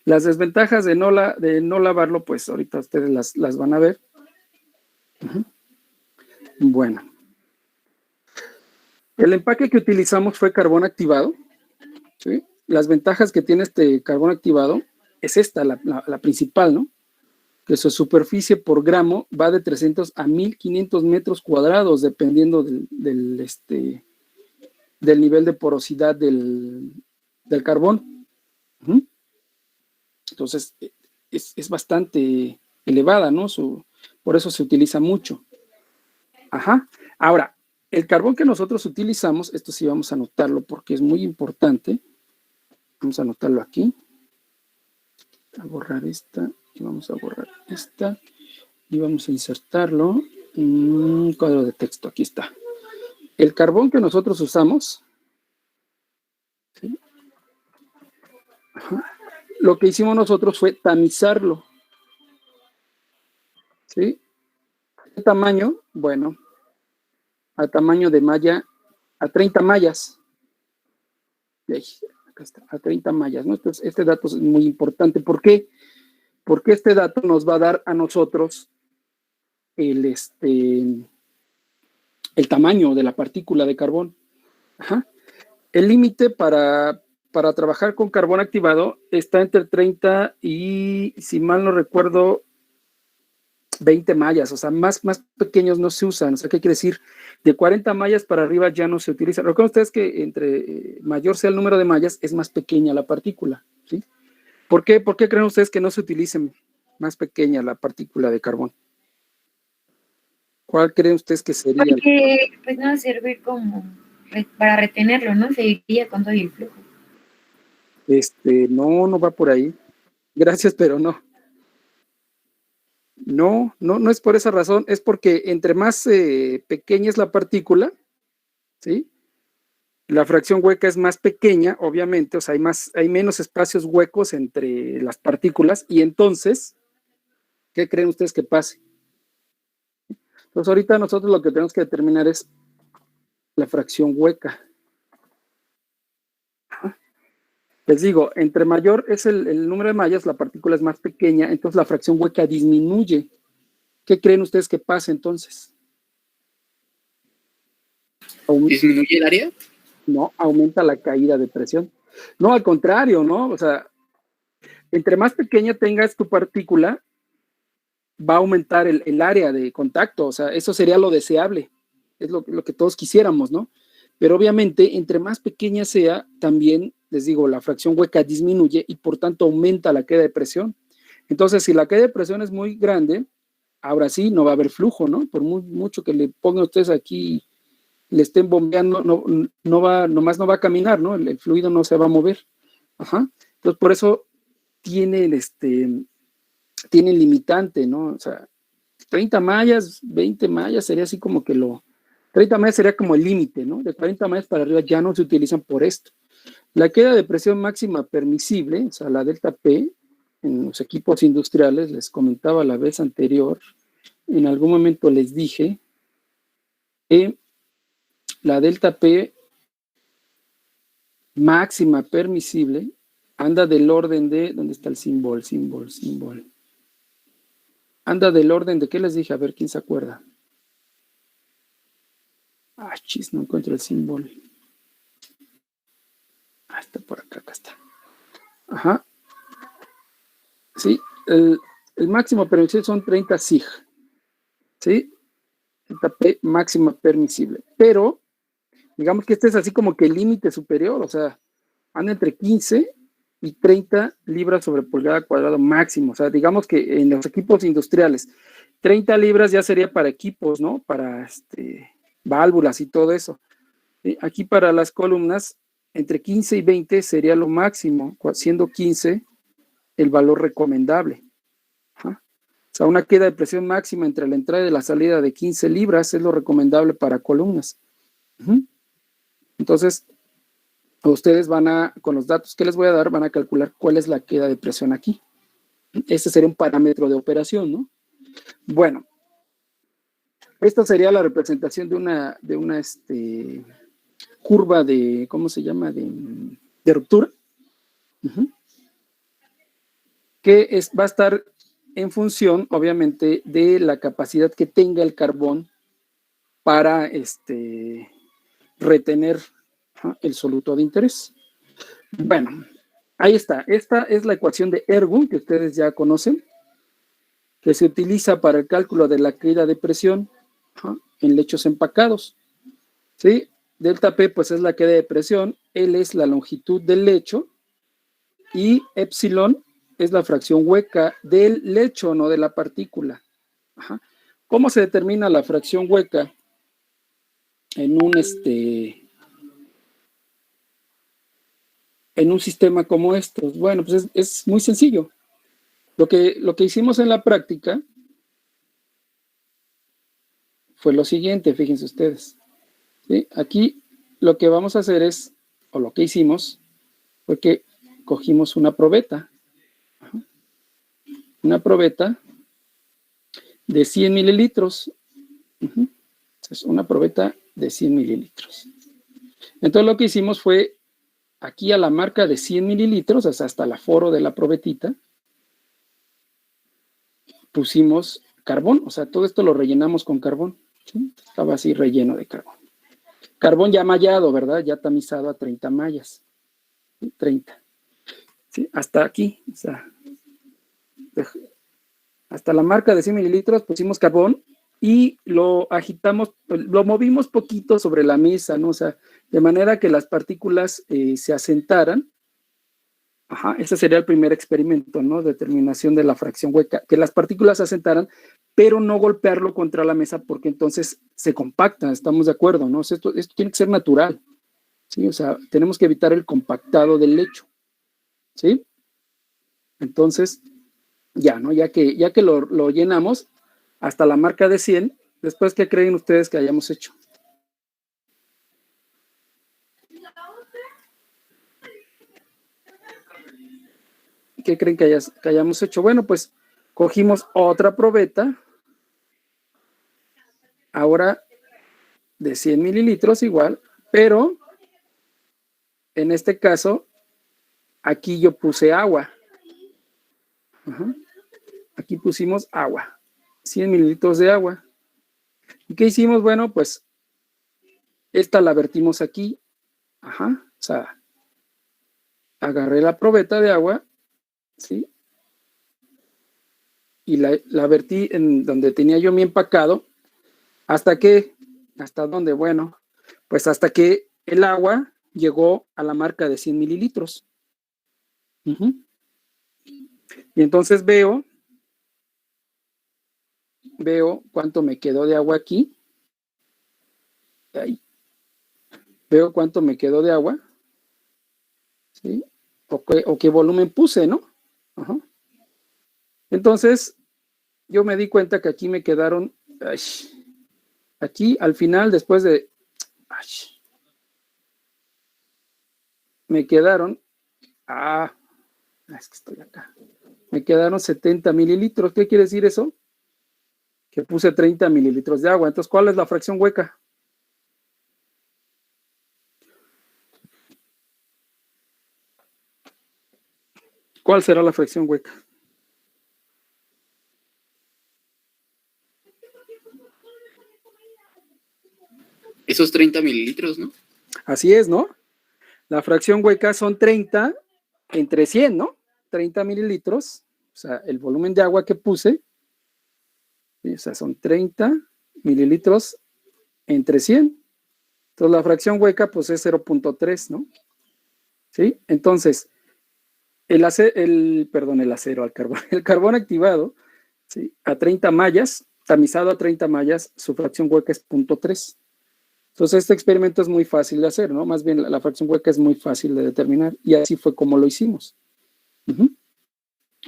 Las desventajas de no lavarlo, pues ahorita ustedes las van a ver. Uh-huh. Bueno. El empaque que utilizamos fue carbón activado. ¿Sí? Las ventajas que tiene este carbón activado es esta, la principal, ¿no? Que su superficie por gramo va de 300 a 1500 metros cuadrados, dependiendo del nivel de porosidad del carbón. Uh-huh. Entonces, es bastante elevada, ¿no? Por eso se utiliza mucho. Ajá. Ahora, el carbón que nosotros utilizamos, esto sí vamos a anotarlo porque es muy importante. Vamos a anotarlo aquí. A borrar esta y vamos a borrar esta y vamos a insertarlo en un cuadro de texto. Aquí está. El carbón que nosotros usamos, ¿sí? Ajá. Lo que hicimos nosotros fue tamizarlo. ¿Sí? ¿Qué tamaño? Bueno, a tamaño de malla, a 30 mallas. Acá está, a 30 mallas, ¿no? Entonces, este dato es muy importante. ¿Por qué? Porque este dato nos va a dar a nosotros el tamaño de la partícula de carbón. Ajá. El límite para trabajar con carbón activado está entre 30 y, si mal no recuerdo, 20 mallas, o sea, más pequeños no se usan. O sea, ¿qué quiere decir? De 40 mallas para arriba ya no se utiliza. Recuerden ustedes que entre mayor sea el número de mallas, es más pequeña la partícula, ¿sí? ¿Por qué creen ustedes que no se utilice más pequeña la partícula de carbón? ¿Cuál creen ustedes que sería? Porque pues no va a servir como para retenerlo, ¿no? Se iría con todo el flujo. No va por ahí. Gracias, pero no. No es por esa razón, es porque entre más pequeña es la partícula, ¿sí? La fracción hueca es más pequeña, obviamente, o sea, hay menos espacios huecos entre las partículas, y entonces, ¿qué creen ustedes que pase? Entonces, ahorita nosotros lo que tenemos que determinar es la fracción hueca. Les digo, entre mayor es el número de mallas, la partícula es más pequeña, entonces la fracción hueca disminuye. ¿Qué creen ustedes que pasa entonces? ¿Disminuye el área? No, aumenta la caída de presión. No, al contrario, ¿no? O sea, entre más pequeña tengas tu partícula, va a aumentar el área de contacto. O sea, eso sería lo deseable. Es lo que todos quisiéramos, ¿no? Pero obviamente, entre más pequeña sea, también, les digo, la fracción hueca disminuye y por tanto aumenta la caída de presión. Entonces, si la caída de presión es muy grande, ahora sí no va a haber flujo, ¿no? Por mucho que le pongan ustedes aquí, le estén bombeando, nomás no va a caminar, ¿no? El fluido no se va a mover. Ajá. Entonces, por eso tienen limitante, ¿no? O sea, 30 mallas, 20 mallas sería así como que 30 mallas sería como el límite, ¿no? De 40 mallas para arriba ya no se utilizan por esto. La caída de presión máxima permisible, o sea, la delta P, en los equipos industriales, les comentaba la vez anterior, en algún momento les dije que la delta P máxima permisible anda del orden de, ¿dónde está el símbolo? Anda del orden de, ¿qué les dije? A ver, ¿quién se acuerda? Ah, chis, no encuentro el símbolo. Ah, está por acá está. Ajá. Sí, el máximo permisible son 30 sig. ¿Sí? Delta P máxima permisible. Pero, digamos que este es así como que el límite superior, o sea, anda entre 15 y 30 libras sobre pulgada cuadrado máximo. O sea, digamos que en los equipos industriales, 30 libras ya sería para equipos, ¿no? Para válvulas y todo eso. Aquí para las columnas, entre 15 y 20 sería lo máximo, siendo 15 el valor recomendable. O sea, una queda de presión máxima entre la entrada y la salida de 15 libras es lo recomendable para columnas. Entonces, ustedes van a, con los datos que les voy a dar, van a calcular cuál es la queda de presión aquí. Este sería un parámetro de operación, ¿no? Bueno, esta sería la representación de una curva de, ¿cómo se llama? De ruptura. Que va a estar en función, obviamente, de la capacidad que tenga el carbón para retener el soluto de interés. Bueno, ahí está. Esta es la ecuación de Ergun, que ustedes ya conocen, que se utiliza para el cálculo de la caída de presión en lechos empacados. ¿Sí? Delta P, pues, es la caída de presión, L es la longitud del lecho, y epsilon es la fracción hueca del lecho, no de la partícula. ¿Cómo se determina la fracción hueca en un sistema como estos? Bueno, pues es muy sencillo. Lo que hicimos en la práctica fue lo siguiente, fíjense ustedes. ¿Sí? Aquí lo que vamos a hacer es, o lo que hicimos, fue que cogimos una probeta. Una probeta de 100 mililitros. Es una probeta de 100 mililitros. Entonces lo que hicimos fue, aquí a la marca de 100 mililitros, o sea, hasta el aforo de la probetita, pusimos carbón, o sea, todo esto lo rellenamos con carbón. ¿Sí? Estaba así relleno de carbón. Carbón ya mallado, ¿verdad? Ya tamizado a 30 mallas. ¿Sí? 30. ¿Sí? Hasta aquí, o sea, hasta la marca de 100 mililitros pusimos carbón y lo agitamos, lo movimos poquito sobre la mesa, ¿no? O sea, de manera que las partículas se asentaran. Ese sería el primer experimento, ¿no? Determinación de la fracción hueca, que las partículas se asentaran, pero no golpearlo contra la mesa porque entonces se compactan, estamos de acuerdo, ¿no? O sea, esto tiene que ser natural, ¿sí? O sea, tenemos que evitar el compactado del lecho, ¿sí? Entonces, ya, ¿no? Ya que lo llenamos hasta la marca de 100, después, ¿qué creen ustedes que hayamos hecho? ¿Qué creen que hayamos hecho? Bueno, pues cogimos otra probeta, ahora de 100 mililitros igual, pero en este caso, aquí yo puse agua. Aquí pusimos agua, 100 mililitros de agua. ¿Y qué hicimos? Bueno, pues esta la vertimos aquí. O sea, agarré la probeta de agua, ¿sí? Y la vertí en donde tenía yo mi empacado. ¿Hasta qué? ¿Hasta dónde? Bueno, pues hasta que el agua llegó a la marca de 100 mililitros. Y entonces veo cuánto me quedó de agua aquí. Ahí. Veo cuánto me quedó de agua. ¿Sí? O qué volumen puse, ¿no? Entonces, yo me di cuenta que aquí me quedaron, aquí al final, después de, me quedaron, es que estoy acá, me quedaron 70 mililitros. ¿Qué quiere decir eso? Que puse 30 mililitros de agua. Entonces, ¿cuál es la fracción hueca? ¿Cuál será la fracción hueca? Esos 30 mililitros, ¿no? Así es, ¿no? La fracción hueca son 30 entre 100, ¿no? 30 mililitros, o sea, el volumen de agua que puse, ¿sí? O sea, son 30 mililitros entre 100. Entonces, la fracción hueca, pues, es 0.3, ¿no? ¿Sí? Entonces, el carbón activado, ¿sí? A 30 mallas, tamizado a 30 mallas, su fracción hueca es 0.3. Entonces, este experimento es muy fácil de hacer, ¿no? Más bien, la fracción hueca es muy fácil de determinar, y así fue como lo hicimos.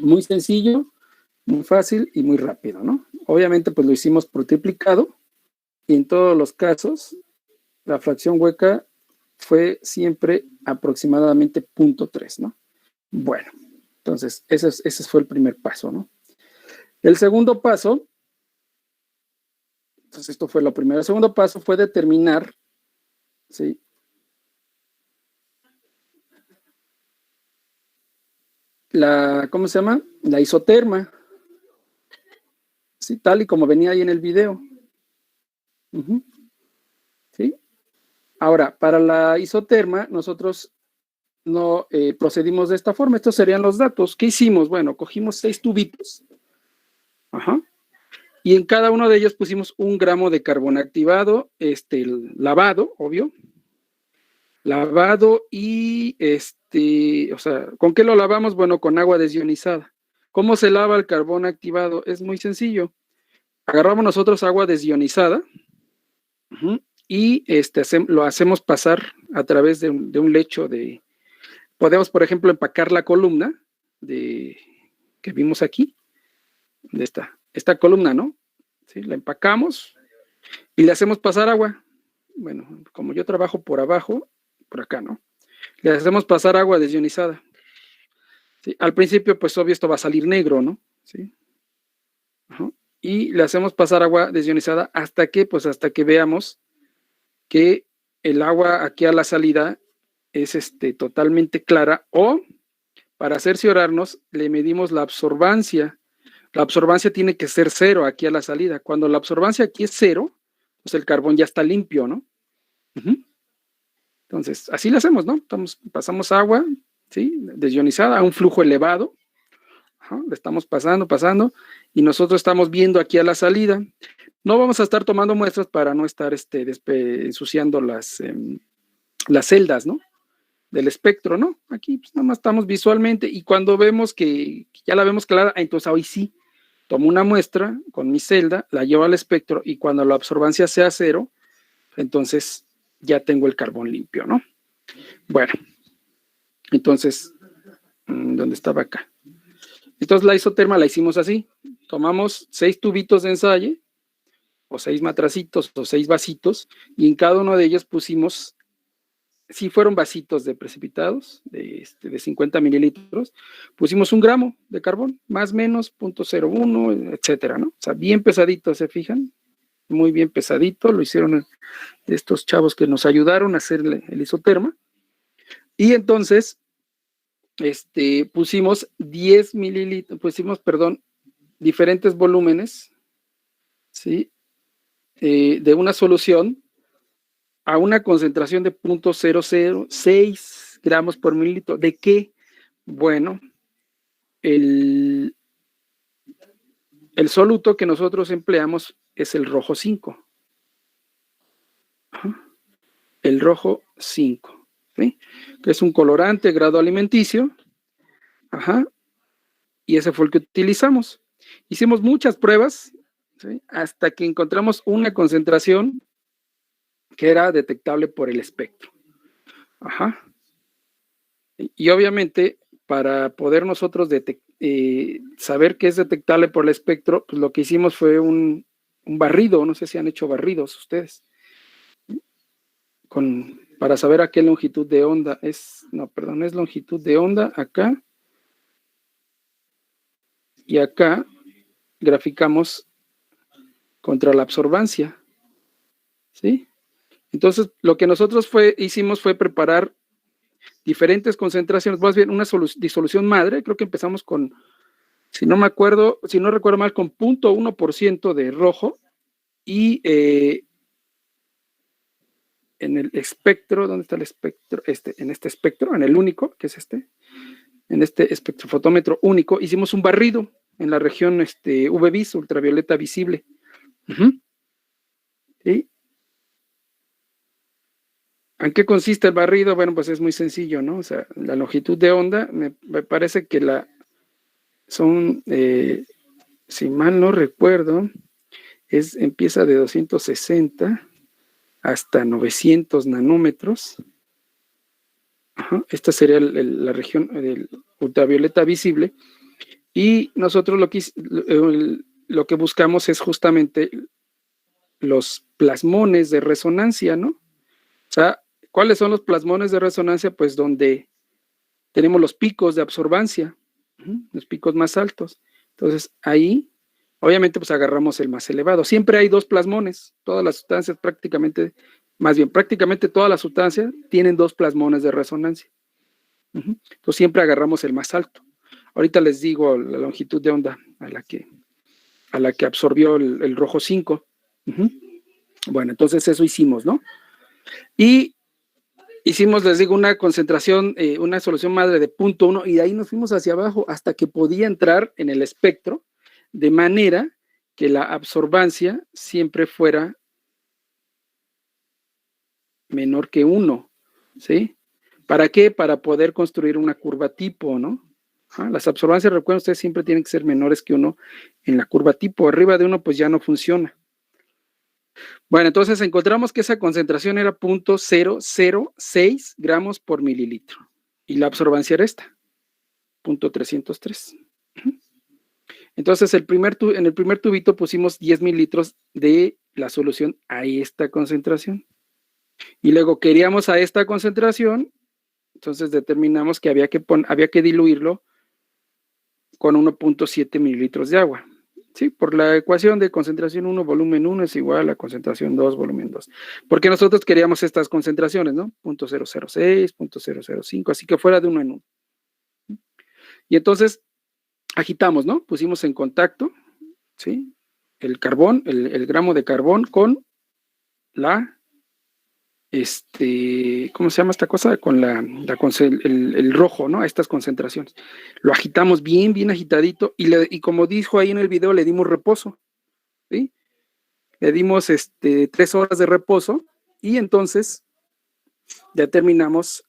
Muy sencillo, Muy fácil y muy rápido, ¿no? Obviamente, pues lo hicimos por triplicado y en todos los casos la fracción hueca fue siempre aproximadamente 0.3, ¿no? Bueno, entonces ese fue el primer paso, ¿no? El segundo paso, entonces esto fue lo primero. El segundo paso fue determinar, ¿sí? ¿Cómo se llama? La isoterma. Sí, tal y como venía ahí en el video. ¿Sí? Ahora, para la isoterma, nosotros no procedimos de esta forma. Estos serían los datos. ¿Qué hicimos? Bueno, cogimos 6 tubitos. Ajá. Y en cada uno de ellos pusimos 1 gramo de carbón activado, lavado, obvio. Lavado y, o sea, ¿con qué lo lavamos? Bueno, con agua desionizada. ¿Cómo se lava el carbón activado? Es muy sencillo. Agarramos nosotros agua desionizada y lo hacemos pasar a través de un lecho de... Podemos, por ejemplo, empacar la columna que vimos aquí, de esta columna, ¿no? ¿Sí? La empacamos y le hacemos pasar agua. Bueno, como yo trabajo por abajo, por acá, ¿no? Le hacemos pasar agua desionizada. ¿Sí? Al principio, pues obvio, esto va a salir negro, ¿no? ¿Sí? Ajá. Y le hacemos pasar agua desionizada hasta que veamos que el agua aquí a la salida es totalmente clara, o para cerciorarnos le medimos la absorbancia. La absorbancia tiene que ser 0 aquí a la salida. Cuando la absorbancia aquí es 0, pues el carbón ya está limpio, ¿no? Entonces, así lo hacemos, ¿no? Pasamos agua, ¿sí? Desionizada a un flujo elevado. Ajá, le estamos pasando, y nosotros estamos viendo aquí a la salida. No vamos a estar tomando muestras para no estar ensuciando las celdas, ¿no? Del espectro, ¿no? Aquí pues, nada más estamos visualmente, y cuando vemos que ya la vemos clara, entonces hoy sí, tomo una muestra con mi celda, la llevo al espectro, y cuando la absorbancia sea 0, entonces ya tengo el carbón limpio, ¿no? Bueno, entonces, ¿dónde estaba acá? Entonces la isoterma la hicimos así. Tomamos 6 tubitos de ensayo, o 6 matracitos, o 6 vasitos, y en cada uno de ellos pusimos, si fueron vasitos de precipitados, de 50 mililitros, pusimos 1 gramo de carbón, más o menos 0.01, etcétera, ¿no? O sea, bien pesadito, ¿se fijan? Muy bien pesadito, lo hicieron estos chavos que nos ayudaron a hacer el isoterma. Y entonces, pusimos 10 mililitros, diferentes volúmenes, ¿sí? De una solución a una concentración de 0.006 gramos por mililitro. ¿De qué? Bueno, el soluto que nosotros empleamos es el rojo 5. El rojo 5, ¿sí? Que es un colorante grado alimenticio. Ajá. Y ese fue el que utilizamos. Hicimos muchas pruebas, ¿sí? Hasta que encontramos una concentración que era detectable por el espectro. Ajá. Y obviamente, para poder nosotros saber que es detectable por el espectro, pues lo que hicimos fue un barrido. No sé si han hecho barridos ustedes, para saber a qué longitud de onda es longitud de onda acá, y acá graficamos contra la absorbancia, ¿sí? Entonces, lo que nosotros hicimos fue preparar diferentes concentraciones, más bien una disolución madre. Creo que empezamos con, si no recuerdo mal, con 0.1% de rojo, y en el espectro, ¿dónde está el espectro? En este espectro, en el único, que es en este espectrofotómetro único, hicimos un barrido en la región UV-vis, ultravioleta visible. ¿Sí? ¿En qué consiste el barrido? Bueno, pues es muy sencillo, ¿no? O sea, la longitud de onda, me parece que son, si mal no recuerdo, empieza de 260 hasta 900 nanómetros. Ajá. Esta sería la región del ultravioleta visible. Y nosotros lo que buscamos es justamente los plasmones de resonancia, ¿no? O sea, ¿cuáles son los plasmones de resonancia? Pues donde tenemos los picos de absorbancia, los picos más altos. Entonces, ahí, obviamente, pues agarramos el más elevado. Siempre hay dos plasmones. Todas las sustancias prácticamente todas las sustancias tienen dos plasmones de resonancia. Entonces, siempre agarramos el más alto. Ahorita les digo la longitud de onda a la que absorbió el rojo 5. Bueno, entonces eso hicimos, ¿no? Y hicimos, les digo, una concentración, una solución madre de 0.1 y de ahí nos fuimos hacia abajo hasta que podía entrar en el espectro de manera que la absorbancia siempre fuera menor que 1, ¿sí? ¿Para qué? Para poder construir una curva tipo, ¿no? Las absorbancias, recuerden ustedes, siempre tienen que ser menores que 1 en la curva tipo. Arriba de 1 pues ya no funciona. Bueno, entonces encontramos que esa concentración era 0.006 gramos por mililitro. Y la absorbancia era esta, 0.303. Entonces en el primer tubito pusimos 10 mililitros de la solución a esta concentración. Y luego queríamos a esta concentración, entonces determinamos que había que diluirlo con 1.7 mililitros de agua. ¿Sí? Por la ecuación de concentración 1, volumen 1 es igual a concentración 2, volumen 2. Porque nosotros queríamos estas concentraciones, ¿no? 0.006, 0.005, así que fuera de 1 en 1. Y entonces agitamos, ¿no? Pusimos en contacto, ¿sí? El carbón, el gramo de carbón con la ¿cómo se llama esta cosa? Con el rojo, ¿no? A estas concentraciones. Lo agitamos bien, bien agitadito y como dijo ahí en el video, le dimos reposo, ¿sí? Le dimos 3 horas de reposo y entonces determinamos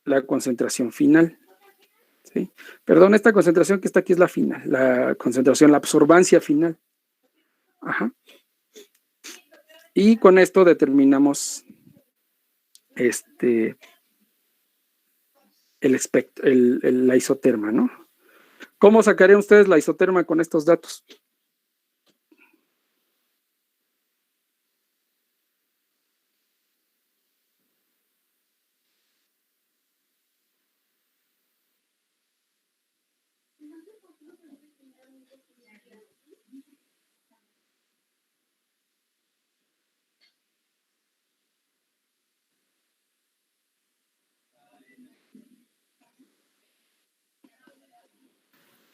la concentración final, ¿sí? Perdón, esta concentración que está aquí es la final, la concentración, la absorbancia final. Ajá. Y con esto determinamos la isoterma, ¿no? ¿Cómo sacarían ustedes la isoterma con estos datos?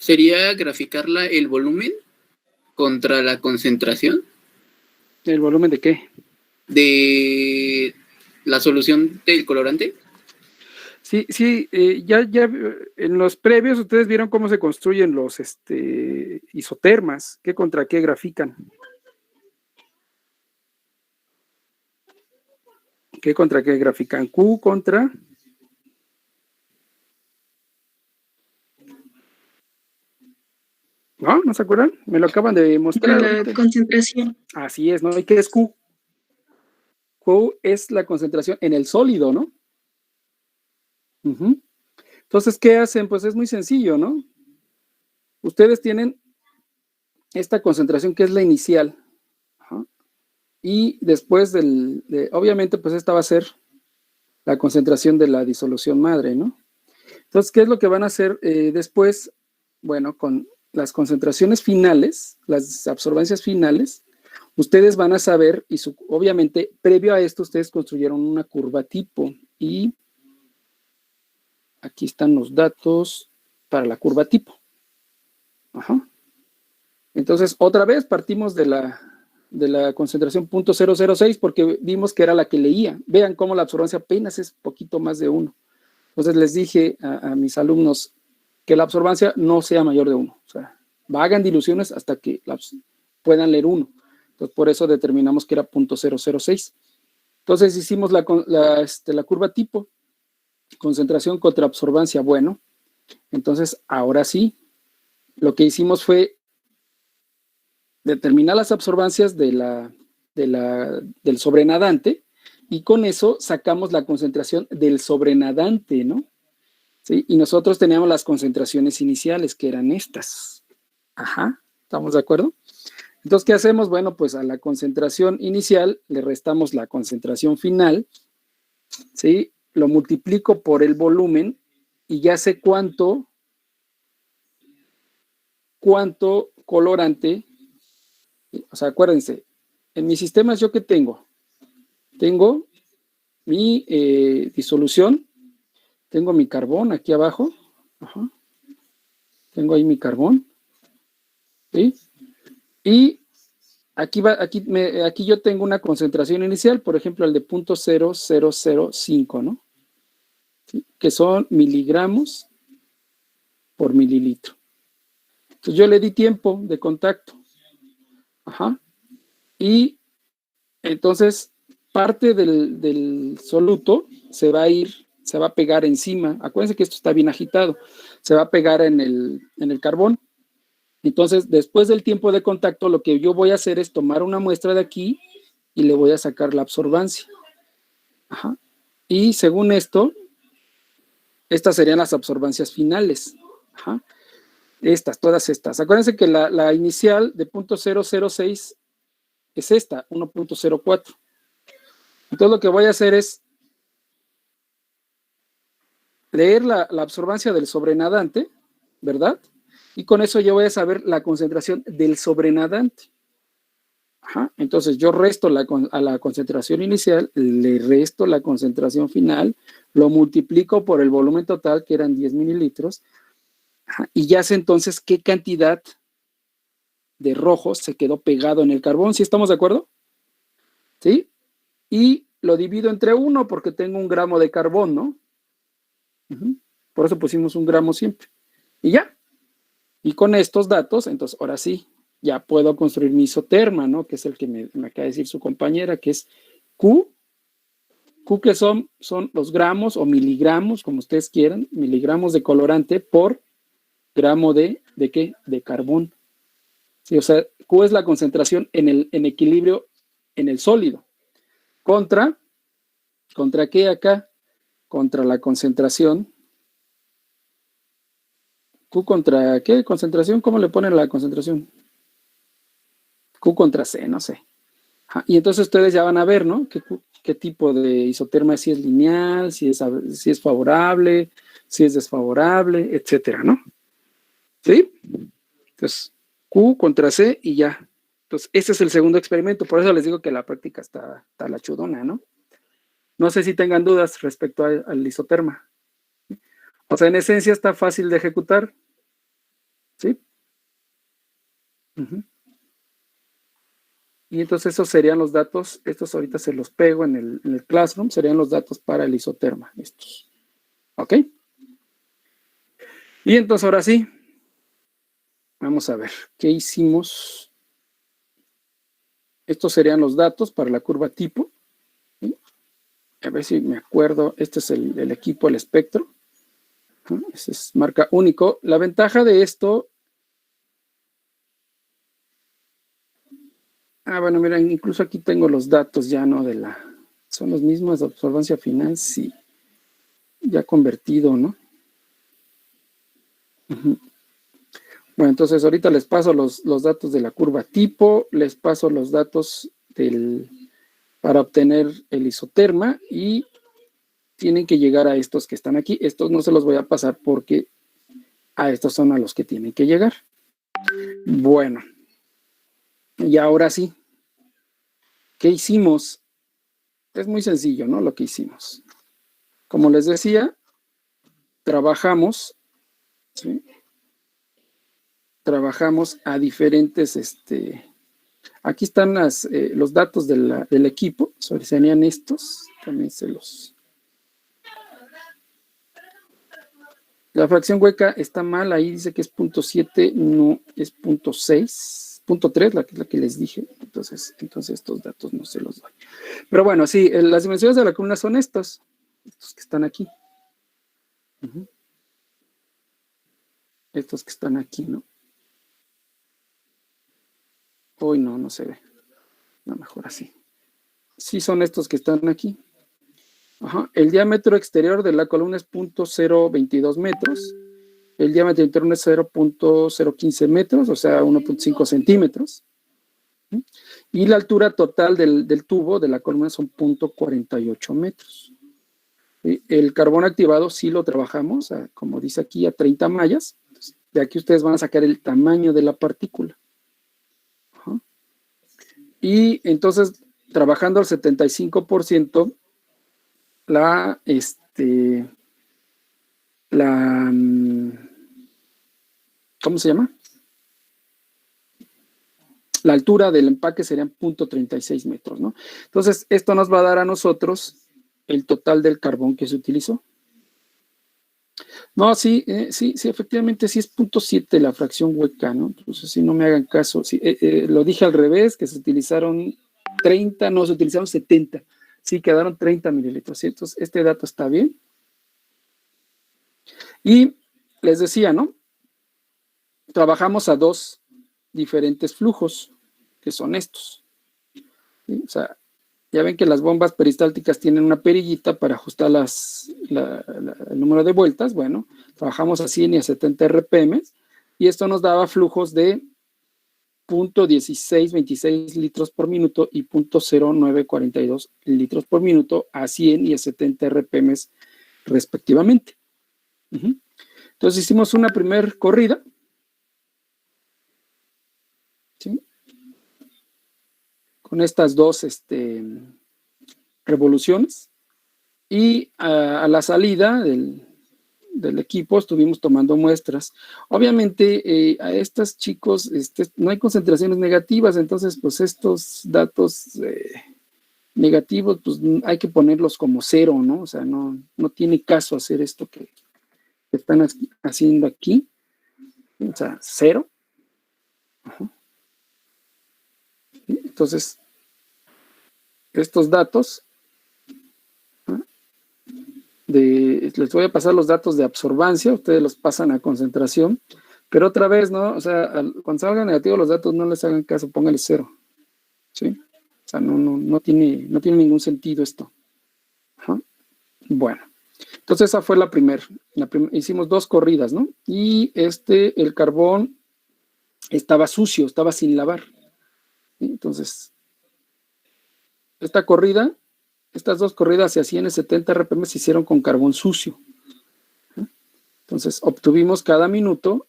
¿Sería graficarla el volumen contra la concentración? ¿El volumen de qué? De la solución del colorante. Sí, ya en los previos ustedes vieron cómo se construyen los isotermas, qué contra qué grafican. ¿Qué contra qué grafican? Q contra... ¿No? ¿No se acuerdan? Me lo acaban de mostrar. La concentración. Así es, ¿no? ¿Y qué es Q? Q es la concentración en el sólido, ¿no? Entonces, ¿qué hacen? Pues es muy sencillo, ¿no? Ustedes tienen esta concentración que es la inicial. Y después obviamente, pues esta va a ser la concentración de la disolución madre, ¿no? Entonces, ¿qué es lo que van a hacer después? Bueno, con las concentraciones finales, las absorbancias finales, ustedes van a saber, y obviamente, previo a esto, ustedes construyeron una curva tipo, y aquí están los datos para la curva tipo. Entonces, otra vez partimos de la concentración 0.006 porque vimos que era la que leía. Vean cómo la absorbancia apenas es poquito más de 1. Entonces les dije a mis alumnos que la absorbancia no sea mayor de 1. O sea, hagan diluciones hasta que puedan leer 1. Entonces por eso determinamos que era 0.006. Entonces hicimos la curva tipo, concentración contra absorbancia. Bueno, entonces ahora sí, lo que hicimos fue determinar las absorbancias del sobrenadante y con eso sacamos la concentración del sobrenadante, ¿no? ¿sí? Y nosotros teníamos las concentraciones iniciales, que eran estas. Ajá, ¿estamos de acuerdo? Entonces, ¿qué hacemos? Bueno, pues a la concentración inicial le restamos la concentración final, ¿sí? Lo multiplico por el volumen y ya sé cuánto colorante, o sea, acuérdense, en mis sistemas yo ¿qué tengo? Tengo mi disolución, tengo mi carbón aquí abajo, ajá. Tengo ahí mi carbón, ¿sí? Y aquí yo tengo una concentración inicial, por ejemplo, el de 0.0005, ¿no? ¿Sí? Que son miligramos por mililitro. Entonces yo le di tiempo de contacto. Ajá. Y entonces parte del soluto se va a pegar encima. Acuérdense que esto está bien agitado. Se va a pegar en el carbón. Entonces, después del tiempo de contacto, lo que yo voy a hacer es tomar una muestra de aquí y le voy a sacar la absorbancia. Ajá. Y según esto, estas serían las absorbancias finales. Ajá. Todas estas. Acuérdense que la inicial de 0.006 es esta, 1.04. Entonces lo que voy a hacer es leer la absorbancia del sobrenadante, ¿verdad? Y con eso yo voy a saber la concentración del sobrenadante. Ajá. Entonces yo resto a la concentración inicial, le resto la concentración final, lo multiplico por el volumen total, que eran 10 mililitros, ajá, y ya sé entonces qué cantidad de rojo se quedó pegado en el carbón. ¿Sí estamos de acuerdo? ¿Sí? Y lo divido entre 1 porque tengo 1 gramo de carbón, ¿no? Por eso pusimos 1 gramo siempre. Y ya. Y con estos datos, entonces ahora sí, ya puedo construir mi isoterma, ¿no? Que es el que me acaba de decir su compañera, que es Q. Q que son los gramos o miligramos, como ustedes quieran, miligramos de colorante por gramo de ¿qué? De carbón. Sí, o sea, Q es la concentración en equilibrio en el sólido. ¿Contra qué acá? Contra la concentración. ¿Q contra qué concentración? ¿Cómo le ponen la concentración? Q contra C, no sé. Ajá. Y entonces ustedes ya van a ver, ¿no? ¿Qué tipo de isoterma, si es lineal, si es favorable, si es desfavorable, etcétera, ¿no? ¿Sí? Entonces, Q contra C y ya. Entonces, ese es el segundo experimento. Por eso les digo que la práctica está la chudona, ¿no? No sé si tengan dudas respecto al isoterma. O sea, en esencia está fácil de ejecutar. ¿Sí? Y entonces esos serían los datos. Estos ahorita se los pego en el Classroom. Serían los datos para el isoterma. Estos. ¿Ok? Y entonces ahora sí. Vamos a ver. ¿Qué hicimos? Estos serían los datos para la curva tipo. ¿Sí? A ver si me acuerdo. Este es el equipo, el espectro. Ese es marca único. La ventaja de esto. Bueno, miren, incluso aquí tengo los datos ya, ¿no? Son los mismos de absorbancia final, sí. Ya convertido, ¿no? Bueno, entonces ahorita les paso los datos de la curva tipo, les paso los datos para obtener el isoterma y tienen que llegar a estos que están aquí. Estos no se los voy a pasar porque a estos son a los que tienen que llegar. Bueno, y ahora sí. ¿Qué hicimos? Es muy sencillo, ¿no? Lo que hicimos. Como les decía, trabajamos, ¿sí? Trabajamos a diferentes, aquí están los datos del equipo, serían estos, también la fracción hueca está mal, ahí dice que es 0.7, no, es 0.6, 0.3, la que les dije, entonces estos datos no se los doy. Pero bueno, sí, las dimensiones de la columna son estos que están aquí. Estos que están aquí, ¿no? Hoy no se ve. No, mejor así. Sí son estos que están aquí. Ajá. El diámetro exterior de la columna es 0.022 metros. El diámetro interno es 0.015 metros, o sea, 1.5 centímetros. Y la altura total del tubo de la columna son 0.48 metros. El carbón activado sí lo trabajamos, como dice aquí, a 30 mallas. De aquí ustedes van a sacar el tamaño de la partícula. Ajá. Y entonces, trabajando al 75%, ¿cómo se llama? La altura del empaque serían 0.36 metros, ¿no? Entonces, esto nos va a dar a nosotros el total del carbón que se utilizó. No, sí, efectivamente sí es 0.7 la fracción hueca, ¿no? Entonces, si no me hagan caso, sí, lo dije al revés, que se utilizaron 30, no, se utilizaron 70. Sí, quedaron 30 mililitros. ¿Sí? Entonces, este dato está bien. Y les decía, ¿no? Trabajamos a dos diferentes flujos, que son estos. ¿Sí? O sea, ya ven que las bombas peristálticas tienen una perillita para ajustar el número de vueltas. Bueno, trabajamos a 100 y a 70 RPM, y esto nos daba flujos de 0.1626 litros por minuto y 0.0942 litros por minuto a 100 y a 70 RPM respectivamente. Entonces hicimos una primer corrida. ¿Sí? Con estas dos revoluciones, y a la salida del equipo estuvimos tomando muestras. Obviamente a estos chicos no hay concentraciones negativas, entonces pues estos datos negativos pues hay que ponerlos como cero, ¿no? O sea, no tiene caso hacer esto que están haciendo aquí, o sea, cero. Ajá. Entonces, estos datos, les voy a pasar los datos de absorbancia, ustedes los pasan a concentración, pero otra vez, ¿no? O sea, cuando salgan negativos los datos, no les hagan caso, pónganle cero, ¿sí? O sea, no tiene ningún sentido esto. Ajá. Bueno, entonces esa fue la primera. Hicimos dos corridas, ¿no? Y el carbón estaba sucio, estaba sin lavar. ¿Sí? Entonces, estas dos corridas se hacían en 70 RPM, se hicieron con carbón sucio. Entonces, obtuvimos cada minuto,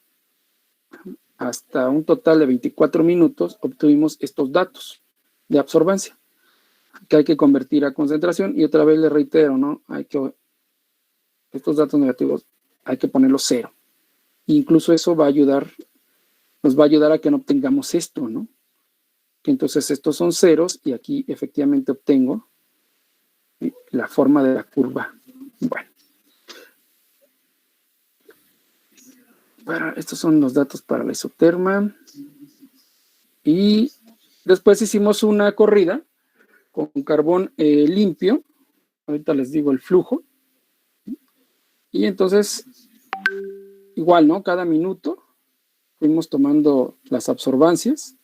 hasta un total de 24 minutos, obtuvimos estos datos de absorbancia, que hay que convertir a concentración, y otra vez les reitero, ¿no? Estos datos negativos hay que ponerlos cero. Incluso eso nos va a ayudar a que no obtengamos esto, ¿no? Que entonces estos son ceros, y aquí efectivamente obtengo la forma de la curva. Bueno, estos son los datos para la isoterma. Y después hicimos una corrida con carbón limpio. Ahorita les digo el flujo. Y entonces, igual, ¿no? Cada minuto fuimos tomando las absorbancias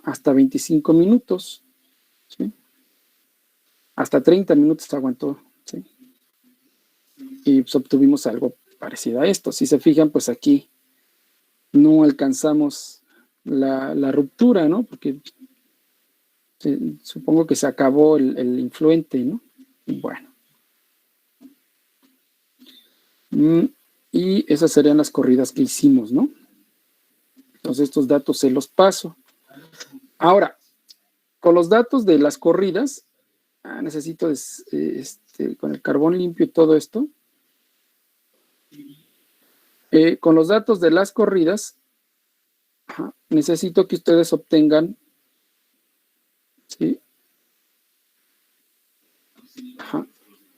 hasta 25 minutos. ¿Sí? Hasta 30 minutos aguantó. ¿Sí? Y pues obtuvimos algo parecido a esto. Si se fijan, pues aquí no alcanzamos la ruptura, ¿no? Porque supongo que se acabó el influente, ¿no? Bueno. Y esas serían las corridas que hicimos, ¿no? Entonces estos datos se los paso. Ahora, con los datos de las corridas, necesito con el carbón limpio y todo esto. Con los datos de las corridas, necesito que ustedes obtengan, ¿sí?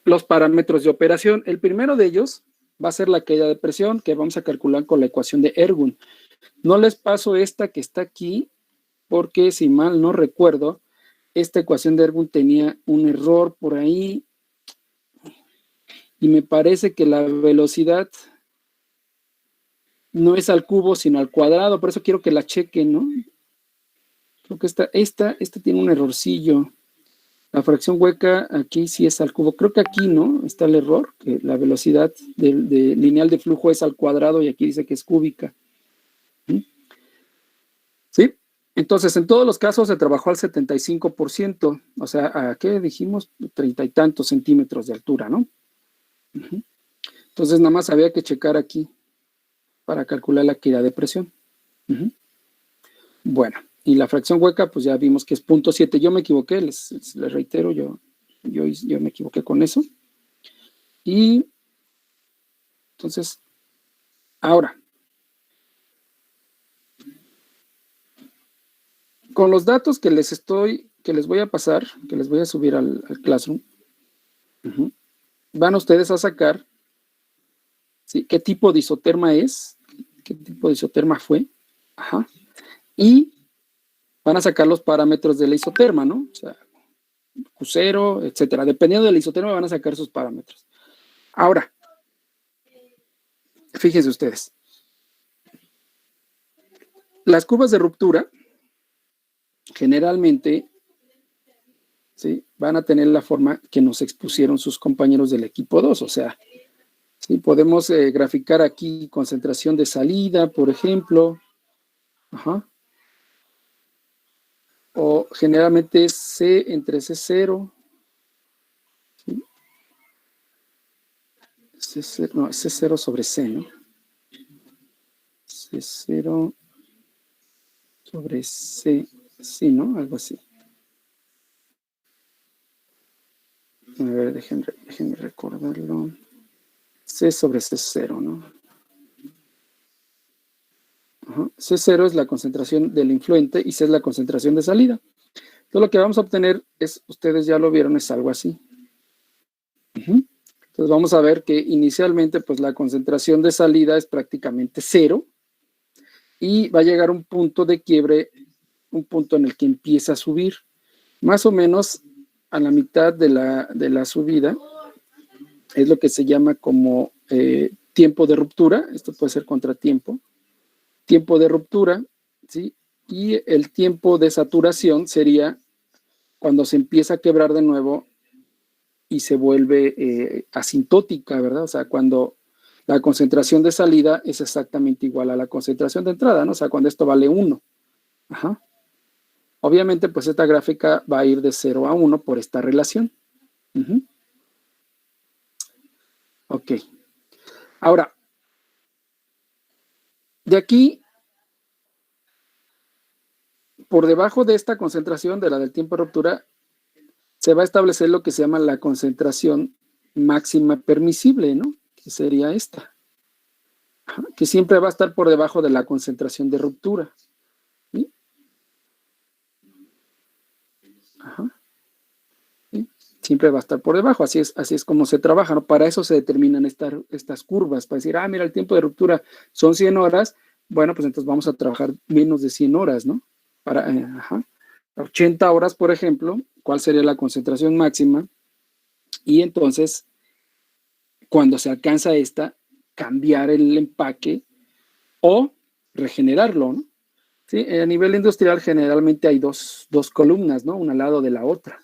Los parámetros de operación. El primero de ellos va a ser la caída de presión, que vamos a calcular con la ecuación de Ergun. No les paso esta que está aquí, porque si mal no recuerdo, esta ecuación de Ergun tenía un error por ahí, y me parece que la velocidad no es al cubo, sino al cuadrado. Por eso quiero que la chequen, ¿no? Creo que esta tiene un errorcillo. La fracción hueca aquí sí es al cubo. Creo que aquí, ¿no? Está el error, que la velocidad lineal de flujo es al cuadrado y aquí dice que es cúbica. ¿Sí? Entonces, en todos los casos se trabajó al 75%, o sea, ¿a qué dijimos? 30 y tantos centímetros de altura, ¿no? Entonces, nada más había que checar aquí para calcular la equidad de presión. Bueno, y la fracción hueca, pues ya vimos que es 0.7. Yo me equivoqué, les reitero, yo me equivoqué con eso. Y entonces, ahora, con los datos que les voy a pasar, que les voy a subir al Classroom, van ustedes a sacar, ¿sí?, qué tipo de isoterma es, qué tipo de isoterma fue, y van a sacar los parámetros de la isoterma, ¿no? O sea, Q0, etcétera. Dependiendo de la isoterma van a sacar sus parámetros. Ahora, fíjense ustedes. Las curvas de ruptura generalmente, ¿sí?, van a tener la forma que nos expusieron sus compañeros del equipo 2. O sea, ¿sí?, podemos graficar aquí concentración de salida, por ejemplo. O generalmente es C entre C0. ¿Sí? C0, no, es C0 sobre C, ¿no? C0 sobre C, sí, ¿no? Algo así. A ver, déjenme recordarlo. C sobre C0, ¿no? C0 es la concentración del influente y C es la concentración de salida. Entonces lo que vamos a obtener es, ustedes ya lo vieron, es algo así. Entonces vamos a ver que inicialmente pues la concentración de salida es prácticamente 0 y va a llegar un punto de quiebre, un punto en el que empieza a subir. Más o menos a la mitad de la subida es lo que se llama como tiempo de ruptura. Esto puede ser contratiempo. Tiempo de ruptura, ¿sí? Y el tiempo de saturación sería cuando se empieza a quebrar de nuevo y se vuelve asintótica, ¿verdad? O sea, cuando la concentración de salida es exactamente igual a la concentración de entrada, ¿no? O sea, cuando esto vale 1. Obviamente, pues esta gráfica va a ir de 0 a 1 por esta relación. Ok. Ahora, de aquí, por debajo de esta concentración, de la del tiempo de ruptura, se va a establecer lo que se llama la concentración máxima permisible, ¿no? Que sería esta. Que siempre va a estar por debajo de la concentración de ruptura. ¿Sí? ¿Sí? Siempre va a estar por debajo. Así es como se trabaja, ¿no? Para eso se determinan estas curvas, para decir, mira, el tiempo de ruptura son 100 horas, bueno, pues entonces vamos a trabajar menos de 100 horas, ¿no? Para 80 horas, por ejemplo, ¿cuál sería la concentración máxima? Y entonces, cuando se alcanza esta, cambiar el empaque o regenerarlo, ¿no? ¿Sí? A nivel industrial generalmente hay dos columnas, ¿no? Una al lado de la otra.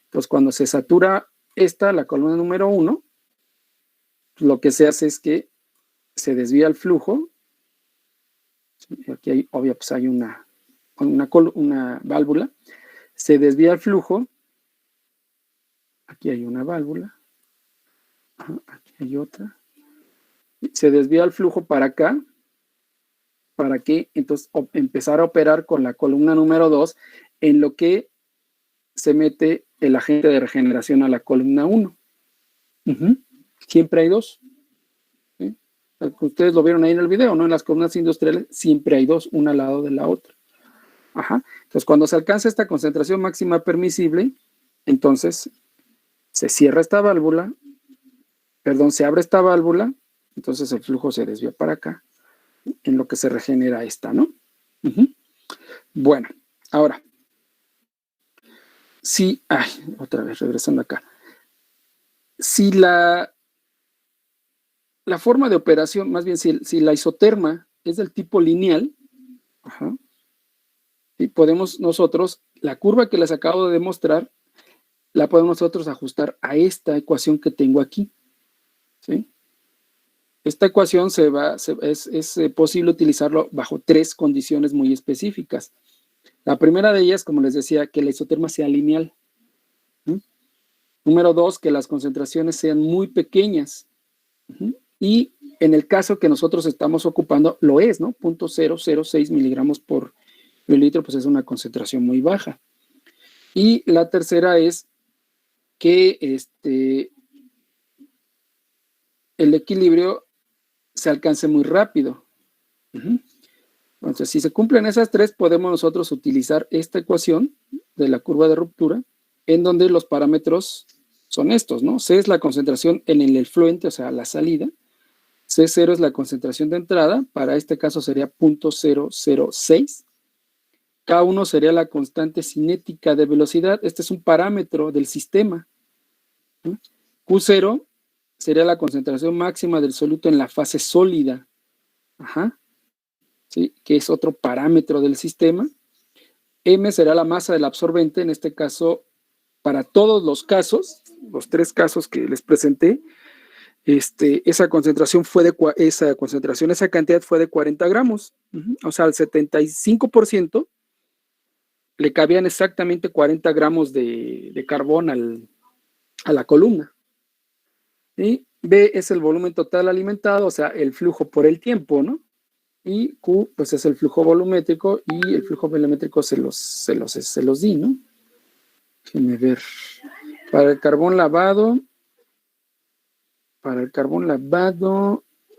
Entonces, cuando se satura la columna número 1, lo que se hace es que se desvía el flujo. Aquí hay, obvio, pues hay una válvula. Se desvía el flujo. Aquí hay una válvula. Aquí hay otra. Se desvía el flujo para acá. Para que entonces empezar a operar con la columna número 2 en lo que se mete el agente de regeneración a la columna 1. Siempre hay 2. ¿Sí? Ustedes lo vieron ahí en el video, ¿no? En las columnas industriales siempre hay 2, una al lado de la otra. Entonces, cuando se alcanza esta concentración máxima permisible, entonces se cierra esta válvula, se abre esta válvula, entonces el flujo se desvía para acá, en lo que se regenera esta, ¿no? Bueno, ahora, si, otra vez, regresando acá. Si la forma de operación, más bien si la isoterma es del tipo lineal, Y podemos nosotros, la curva que les acabo de demostrar, la podemos nosotros ajustar a esta ecuación que tengo aquí, ¿sí? Esta ecuación es posible utilizarlo bajo 3 condiciones muy específicas. La primera de ellas, como les decía, que la isoterma sea lineal. Número 2, que las concentraciones sean muy pequeñas. Y en el caso que nosotros estamos ocupando, lo es, ¿no? 0.006 miligramos por mililitro, pues es una concentración muy baja. Y la tercera es que el equilibrio se alcance muy rápido. Entonces, si se cumplen esas 3, podemos nosotros utilizar esta ecuación de la curva de ruptura, en donde los parámetros son estos, ¿no? C es la concentración en el efluente, o sea, la salida. C0 es la concentración de entrada, para este caso sería 0.006. K1 sería la constante cinética de velocidad, este es un parámetro del sistema. Q0 sería la concentración máxima del soluto en la fase sólida, ¿sí? Que es otro parámetro del sistema. M será la masa del absorbente, en este caso, para todos los casos, los 3 casos que les presenté, esa cantidad fue de 40 gramos. O sea, al 75% le cabían exactamente 40 gramos de carbón a la columna. Y B es el volumen total alimentado, o sea, el flujo por el tiempo, ¿no? Y Q, pues es el flujo volumétrico, y el flujo volumétrico se los di, ¿no? Déjenme ver. Para el carbón lavado, a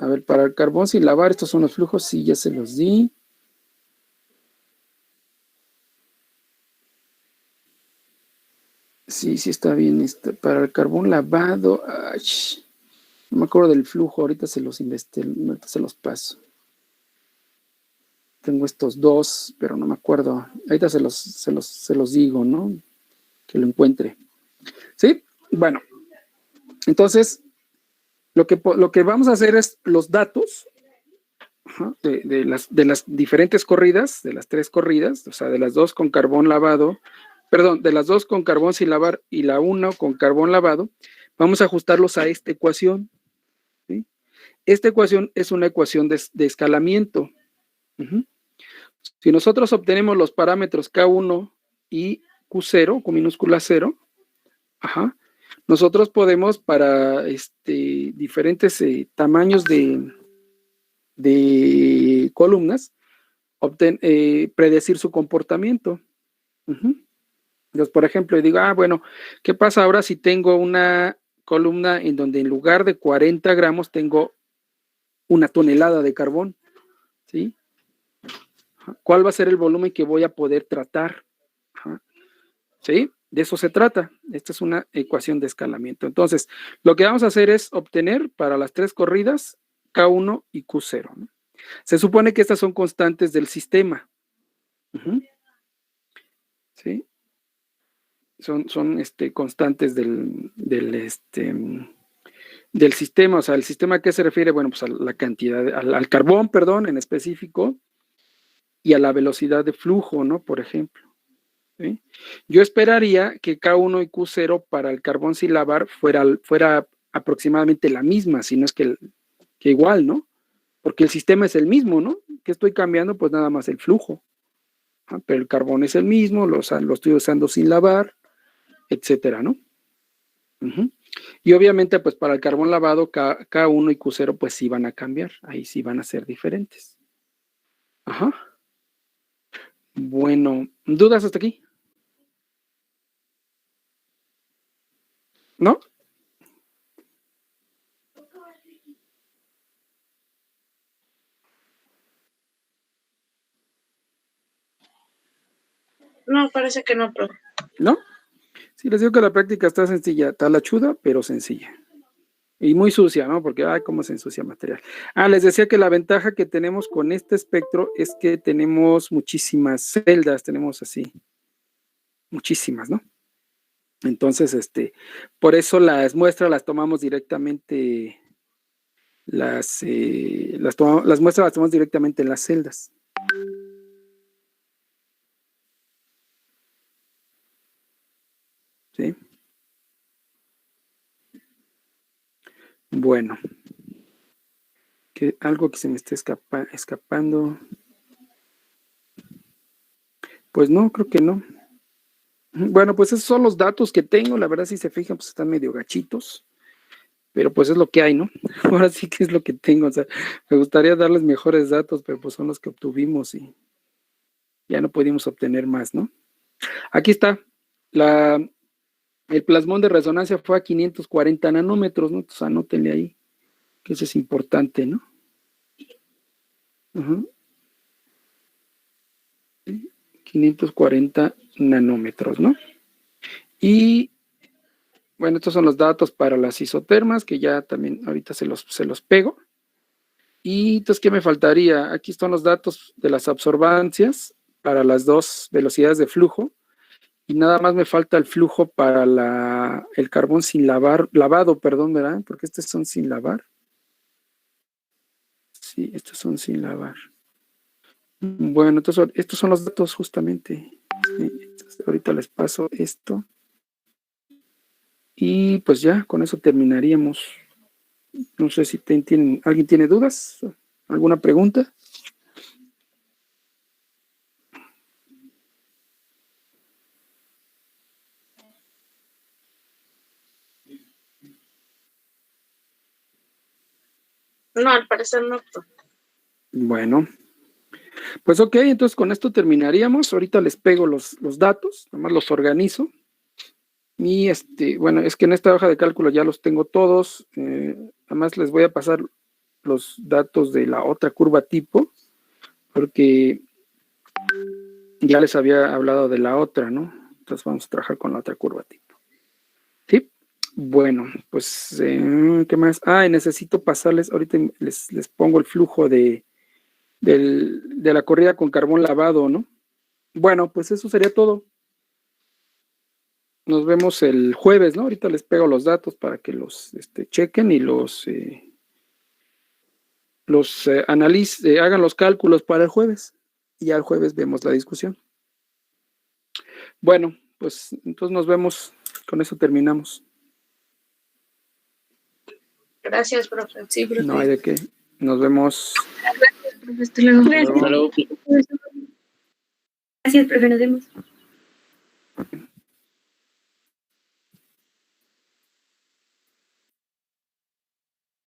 ver, para el carbón sin lavar, estos son los flujos, sí, ya se los di. Sí, está bien. Para el carbón lavado, no me acuerdo del flujo, ahorita se los paso. Tengo estos 2, pero no me acuerdo. Ahorita se los digo, ¿no? Que lo encuentre. ¿Sí? Bueno, entonces, lo que vamos a hacer es los datos de las diferentes corridas, de las 3 corridas, o sea, de las 2 con carbón lavado, perdón, de las 2 con carbón sin lavar y la 1 con carbón lavado, vamos a ajustarlos a esta ecuación, ¿sí? Esta ecuación es una ecuación de escalamiento. Si nosotros obtenemos los parámetros K1 y Q0, con minúscula 0, nosotros podemos para diferentes tamaños de columnas predecir su comportamiento. Entonces, por ejemplo, yo digo, bueno, ¿qué pasa ahora si tengo una columna en donde en lugar de 40 gramos tengo 1 tonelada de carbón? ¿Sí? ¿Cuál va a ser el volumen que voy a poder tratar? ¿Sí? De eso se trata. Esta es una ecuación de escalamiento. Entonces, lo que vamos a hacer es obtener para las 3 corridas K1 y Q0, ¿no? Se supone que estas son constantes del sistema. ¿Sí? Son constantes del sistema. O sea, ¿el sistema a qué se refiere? Bueno, pues a la cantidad, al carbón, perdón, en específico, y a la velocidad de flujo, ¿no? Por ejemplo. ¿Sí? Yo esperaría que K1 y Q0 para el carbón sin lavar fuera aproximadamente la misma, si no es que igual, ¿no? Porque el sistema es el mismo, ¿no? ¿Qué estoy cambiando? Pues nada más el flujo. Pero el carbón es el mismo, lo estoy usando sin lavar, etcétera, ¿no? Y obviamente, pues para el carbón lavado, K1 y Q0, pues sí van a cambiar, ahí sí van a ser diferentes. Bueno, ¿dudas hasta aquí? ¿No? No, parece que no, profe. ¿No? Sí, les digo que la práctica está sencilla, talachuda, pero sencilla. Y muy sucia, ¿no? Porque, cómo se ensucia material. Les decía que la ventaja que tenemos con este espectro es que tenemos muchísimas celdas, tenemos así, muchísimas, ¿no? Entonces, por eso las muestras las tomamos directamente, las muestras las tomamos directamente en las celdas. ¿sí? Bueno, algo que se me esté escapando. Pues no, creo que no. Bueno, pues esos son los datos que tengo. La verdad, si se fijan, pues están medio gachitos. Pero pues es lo que hay, ¿no? Ahora sí que es lo que tengo. O sea, me gustaría darles mejores datos, pero pues son los que obtuvimos y ya no pudimos obtener más, ¿no? Aquí está. El plasmón de resonancia fue a 540 nanómetros, ¿no? Entonces anótenle ahí, que eso es importante, ¿no? Uh-huh. 540 nanómetros, ¿no? Y bueno, estos son los datos para las isotermas, que ya también ahorita se los pego. Y entonces, ¿qué me faltaría? Aquí están los datos de las absorbancias para las dos velocidades de flujo. Y nada más me falta el flujo para el carbón sin lavado, perdón, ¿verdad? Porque estos son sin lavar. Sí, estos son sin lavar. Bueno, entonces estos son los datos justamente. Sí, entonces, ahorita les paso esto. Y pues ya, con eso terminaríamos. No sé si alguien tiene dudas, alguna pregunta. No, al parecer no. Bueno, pues ok, entonces con esto terminaríamos. Ahorita les pego los datos, nomás los organizo. Y bueno, es que en esta hoja de cálculo ya los tengo todos. Además les voy a pasar los datos de la otra curva tipo, porque ya les había hablado de la otra, ¿no? Entonces vamos a trabajar con la otra curva tipo. ¿Sí? Bueno, pues, ¿qué más? Y necesito pasarles, ahorita les pongo el flujo de la corrida con carbón lavado, ¿no? Bueno, pues eso sería todo. Nos vemos el jueves, ¿no? Ahorita les pego los datos para que los chequen y hagan los cálculos para el jueves. Y ya el jueves vemos la discusión. Bueno, pues entonces nos vemos. Con eso terminamos. Gracias, profe. Sí, profe. No hay de qué. Nos vemos. Profe, hasta luego. Hasta luego. Gracias, profe, nos vemos.